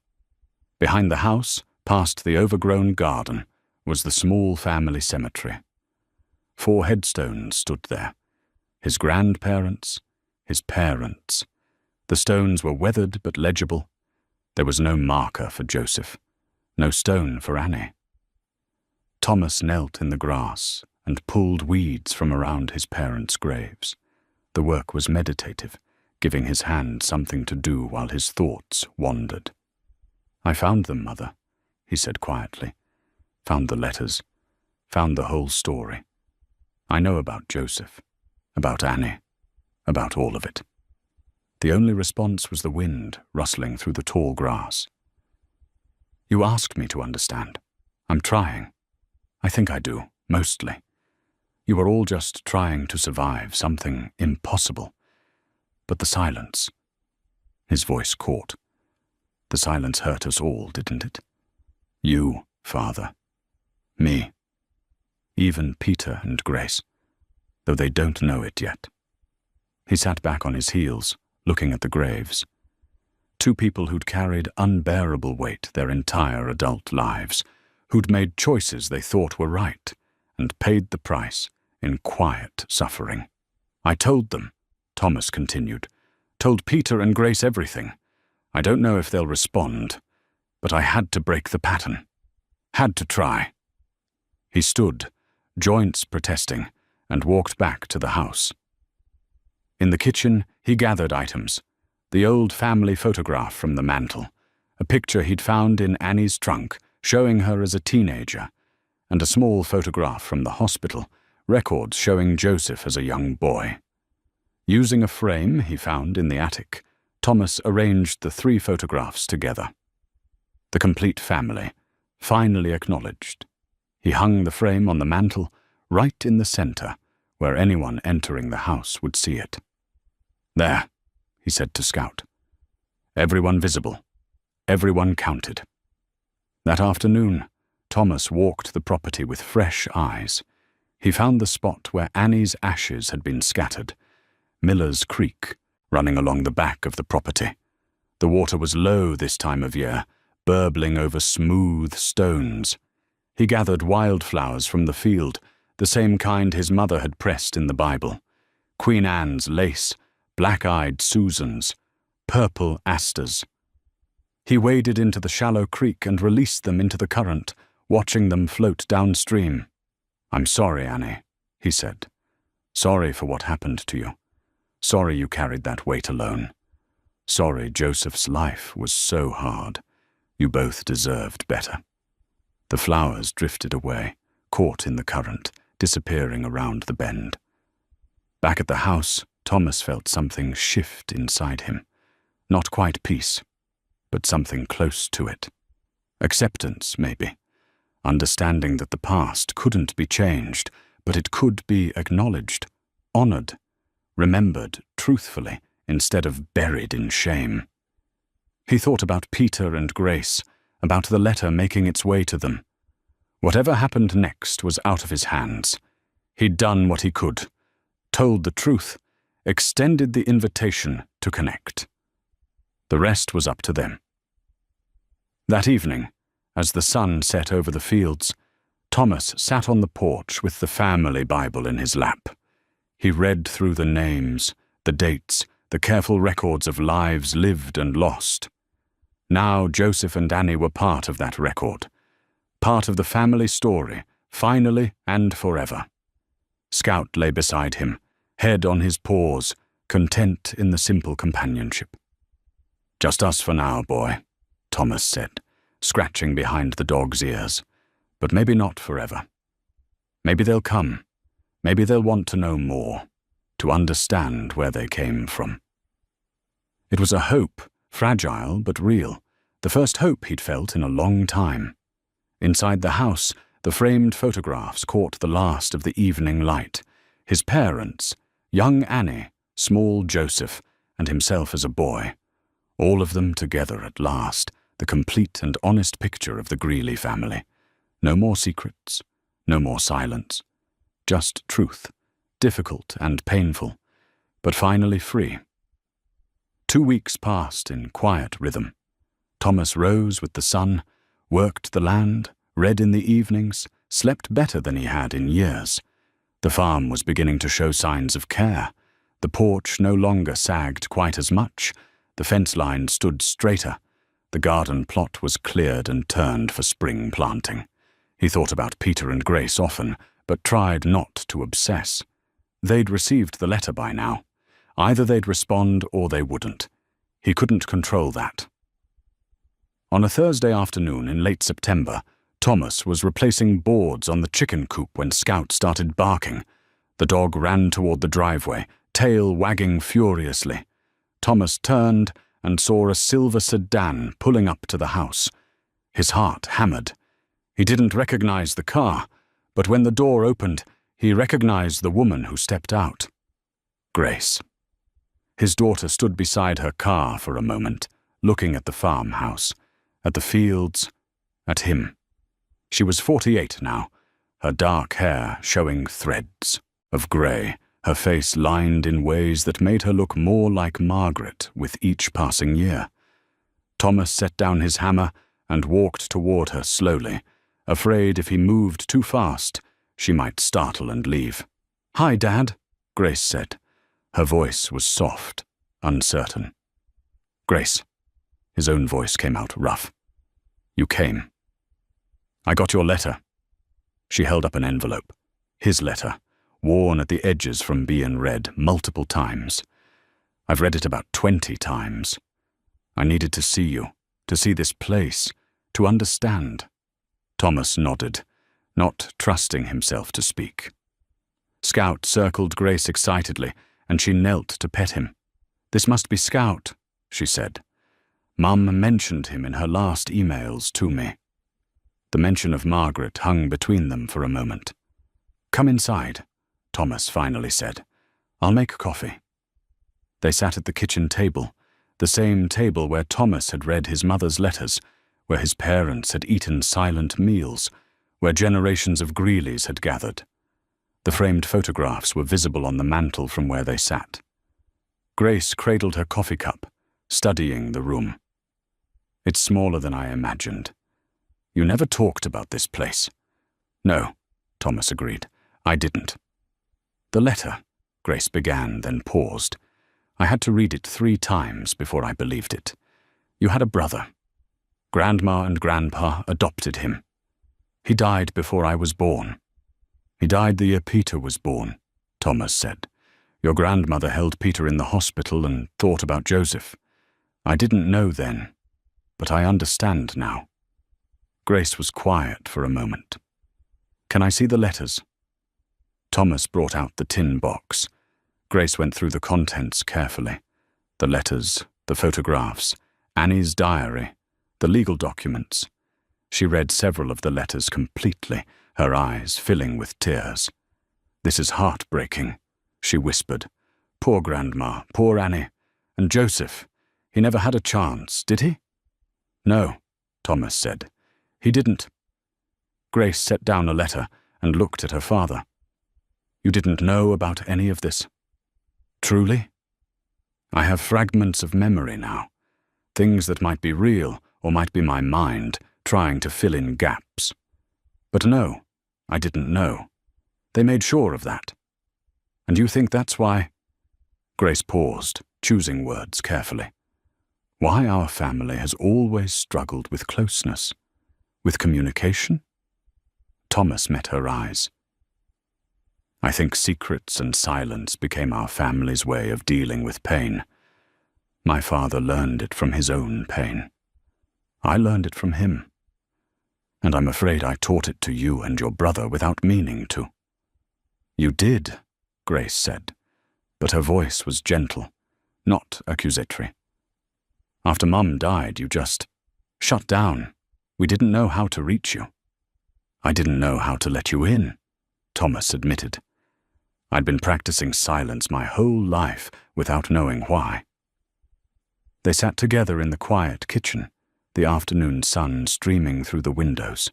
S1: Behind the house, past the overgrown garden, was the small family cemetery. 4 headstones stood there. His grandparents, his parents. The stones were weathered but legible. There was no marker for Joseph, no stone for Annie. Thomas knelt in the grass and pulled weeds from around his parents' graves. The work was meditative, giving his hand something to do while his thoughts wandered. I found them, Mother, he said quietly. Found the letters, found the whole story. I know about Joseph, about Annie, about all of it. The only response was the wind rustling through the tall grass. You asked me to understand. I'm trying. I think I do, mostly. You are all just trying to survive something impossible. But the silence. His voice caught. The silence hurt us all, didn't it? You, Father. Me. Even Peter and Grace, though they don't know it yet. He sat back on his heels, looking at the graves. 2 people who'd carried unbearable weight their entire adult lives, who'd made choices they thought were right, and paid the price in quiet suffering. I told them, Thomas continued, told Peter and Grace everything. I don't know if they'll respond, but I had to break the pattern. Had to try. He stood, joints protesting, and walked back to the house. In the kitchen, he gathered items. The old family photograph from the mantel, a picture he'd found in Annie's trunk showing her as a teenager, and a small photograph from the hospital, records showing Joseph as a young boy. Using a frame he found in the attic, Thomas arranged the 3 photographs together. The complete family, finally acknowledged. He hung the frame on the mantel, right in the center, where anyone entering the house would see it. There, he said to Scout. Everyone visible. Everyone counted. That afternoon, Thomas walked the property with fresh eyes. He found the spot where Annie's ashes had been scattered, Miller's Creek, running along the back of the property. The water was low this time of year, burbling over smooth stones. He gathered wildflowers from the field, the same kind his mother had pressed in the Bible. Queen Anne's lace, black-eyed Susans, purple asters. He waded into the shallow creek and released them into the current, watching them float downstream. I'm sorry, Annie, he said. Sorry for what happened to you. Sorry you carried that weight alone. Sorry Joseph's life was so hard. You both deserved better. The flowers drifted away, caught in the current, disappearing around the bend. Back at the house, Thomas felt something shift inside him. Not quite peace, but something close to it. Acceptance, maybe. Understanding that the past couldn't be changed, but it could be acknowledged, honored, remembered truthfully instead of buried in shame. He thought about Peter and Grace, about the letter making its way to them. Whatever happened next was out of his hands. He'd done what he could, told the truth, extended the invitation to connect. The rest was up to them. That evening, as the sun set over the fields, Thomas sat on the porch with the family Bible in his lap. He read through the names, the dates, the careful records of lives lived and lost. Now Joseph and Annie were part of that record, part of the family story, finally and forever. Scout lay beside him, head on his paws, content in the simple companionship. "Just us for now, boy," Thomas said, scratching behind the dog's ears. "But maybe not forever. Maybe they'll come. Maybe they'll want to know more, to understand where they came from." It was a hope, fragile but real, the first hope he'd felt in a long time. Inside the house, the framed photographs caught the last of the evening light. His parents, young Annie, small Joseph, and himself as a boy. All of them together at last, the complete and honest picture of the Greeley family. No more secrets, no more silence. Just truth, difficult and painful, but finally free. 2 weeks passed in quiet rhythm. Thomas rose with the sun, worked the land, read in the evenings, slept better than he had in years. The farm was beginning to show signs of care. The porch no longer sagged quite as much. The fence line stood straighter. The garden plot was cleared and turned for spring planting. He thought about Peter and Grace often, but tried not to obsess. They'd received the letter by now. Either they'd respond or they wouldn't. He couldn't control that. On a Thursday afternoon in late September, Thomas was replacing boards on the chicken coop when Scout started barking. The dog ran toward the driveway, tail wagging furiously. Thomas turned and saw a silver sedan pulling up to the house. His heart hammered. He didn't recognize the car, but when the door opened, he recognized the woman who stepped out. Grace. His daughter stood beside her car for a moment, looking at the farmhouse, at the fields, at him. She was 48 now, her dark hair showing threads of grey, her face lined in ways that made her look more like Margaret with each passing year. Thomas set down his hammer and walked toward her slowly, afraid if he moved too fast, she might startle and leave. "Hi, Dad," Grace said. Her voice was soft, uncertain. "Grace." His own voice came out rough. "You came." "I got your letter." She held up an envelope. His letter, worn at the edges from being read multiple times. "I've read it about 20 times. I needed to see you, to see this place, to understand." Thomas nodded, not trusting himself to speak. Scout circled Grace excitedly, and she knelt to pet him. "This must be Scout," she said. "Mum mentioned him in her last emails to me." The mention of Margaret hung between them for a moment. "Come inside," Thomas finally said. "I'll make coffee." They sat at the kitchen table, the same table where Thomas had read his mother's letters, where his parents had eaten silent meals, where generations of Greeleys had gathered. The framed photographs were visible on the mantel from where they sat. Grace cradled her coffee cup, studying the room. "It's smaller than I imagined. You never talked about this place." "No," Thomas agreed. "I didn't." "The letter," Grace began, then paused. "I had to read it 3 times before I believed it. You had a brother. Grandma and Grandpa adopted him. He died before I was born." "He died the year Peter was born," Thomas said. "Your grandmother held Peter in the hospital and thought about Joseph. I didn't know then, but I understand now." Grace was quiet for a moment. "Can I see the letters?" Thomas brought out the tin box. Grace went through the contents carefully. The letters, the photographs, Annie's diary, the legal documents. She read several of the letters completely, her eyes filling with tears. "This is heartbreaking," she whispered. "Poor Grandma, poor Annie. And Joseph, he never had a chance, did he?" "No," Thomas said. "He didn't." Grace set down a letter and looked at her father. "You didn't know about any of this?" "Truly?" "I have fragments of memory now, things that might be real or might be my mind trying to fill in gaps. But no, I didn't know. They made sure of that. And you think that's why? Grace paused, choosing words carefully. Why our family has always struggled with closeness, with communication? Thomas met her eyes. I think secrets and silence became our family's way of dealing with pain. My father learned it from his own pain. I learned it from him. And I'm afraid I taught it to you and your brother without meaning to. You did, Grace said, but her voice was gentle, not accusatory. After Mum died, you just shut down. We didn't know how to reach you. I didn't know how to let you in, Thomas admitted. I'd been practicing silence my whole life without knowing why. They sat together in the quiet kitchen, the afternoon sun streaming through the windows.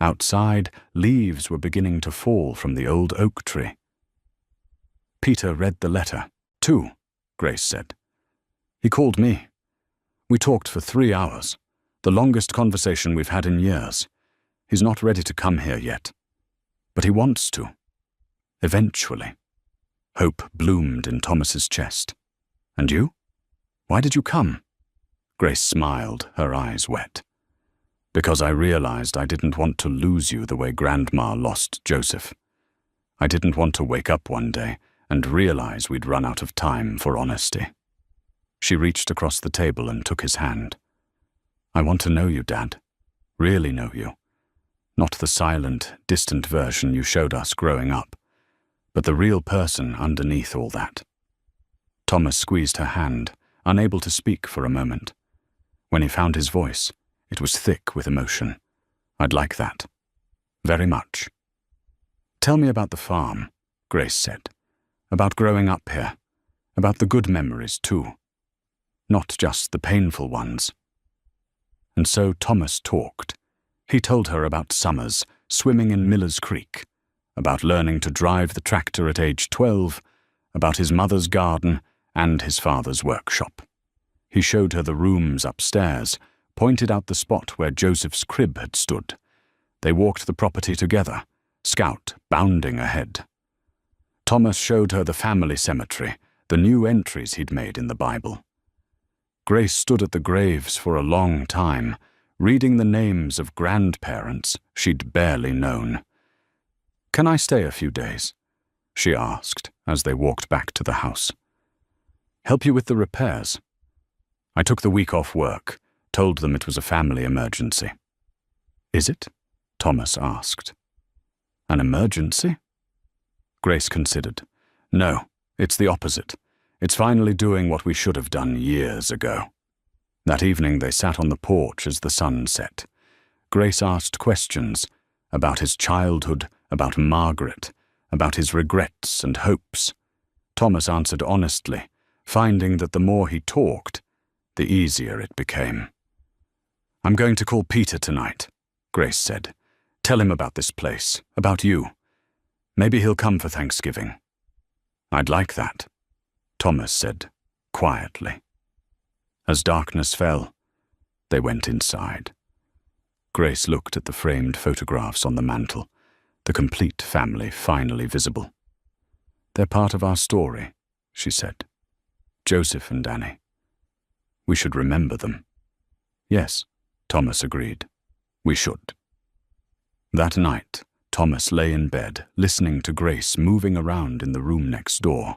S1: Outside, leaves were beginning to fall from the old oak tree. Peter read the letter, too, Grace said. He called me. We talked for 3 hours, the longest conversation we've had in years. He's not ready to come here yet, but he wants to. Eventually. Hope bloomed in Thomas's chest. And you? Why did you come? Grace smiled, her eyes wet. Because I realized I didn't want to lose you the way Grandma lost Joseph. I didn't want to wake up one day and realize we'd run out of time for honesty. She reached across the table and took his hand. I want to know you, Dad. Really know you. Not the silent, distant version you showed us growing up, but the real person underneath all that. Thomas squeezed her hand, unable to speak for a moment. When he found his voice, it was thick with emotion. I'd like that. Very much. Tell me about the farm, Grace said. About growing up here. About the good memories, too. Not just the painful ones. And so Thomas talked. He told her about summers, swimming in Miller's Creek, about learning to drive the tractor at age 12, about his mother's garden and his father's workshop. He showed her the rooms upstairs, pointed out the spot where Joseph's crib had stood. They walked the property together, Scout bounding ahead. Thomas showed her the family cemetery, the new entries he'd made in the Bible. Grace stood at the graves for a long time, reading the names of grandparents she'd barely known. Can I stay a few days? She asked as they walked back to the house. Help you with the repairs? I took the week off work, told them it was a family emergency. Is it? Thomas asked. An emergency? Grace considered. No, it's the opposite. It's finally doing what we should have done years ago. That evening they sat on the porch as the sun set. Grace asked questions about his childhood, about Margaret, about his regrets and hopes. Thomas answered honestly, finding that the more he talked, the easier it became. I'm going to call Peter tonight, Grace said. Tell him about this place, about you. Maybe he'll come for Thanksgiving. I'd like that, Thomas said, quietly. As darkness fell, they went inside. Grace looked at the framed photographs on the mantel, the complete family finally visible. They're part of our story, she said. Joseph and Annie. We should remember them. Yes, Thomas agreed. We should. That night, Thomas lay in bed, listening to Grace moving around in the room next door,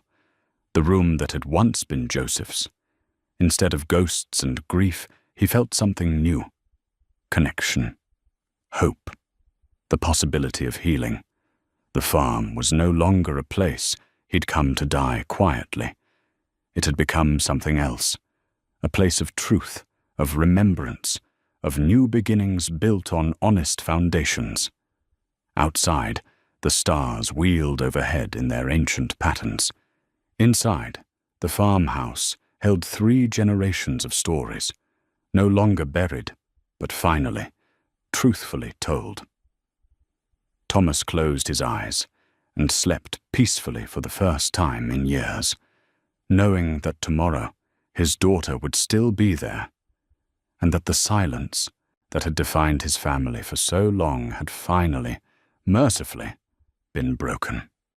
S1: the room that had once been Joseph's. Instead of ghosts and grief, he felt something new. Connection. Hope. The possibility of healing. The farm was no longer a place he'd come to die quietly. It had become something else. A place of truth, of remembrance, of new beginnings built on honest foundations. Outside, the stars wheeled overhead in their ancient patterns. Inside, the farmhouse held 3 generations of stories, no longer buried, but finally, truthfully told. Thomas closed his eyes and slept peacefully for the first time in years, knowing that tomorrow his daughter would still be there, and that the silence that had defined his family for so long had finally, mercifully, been broken.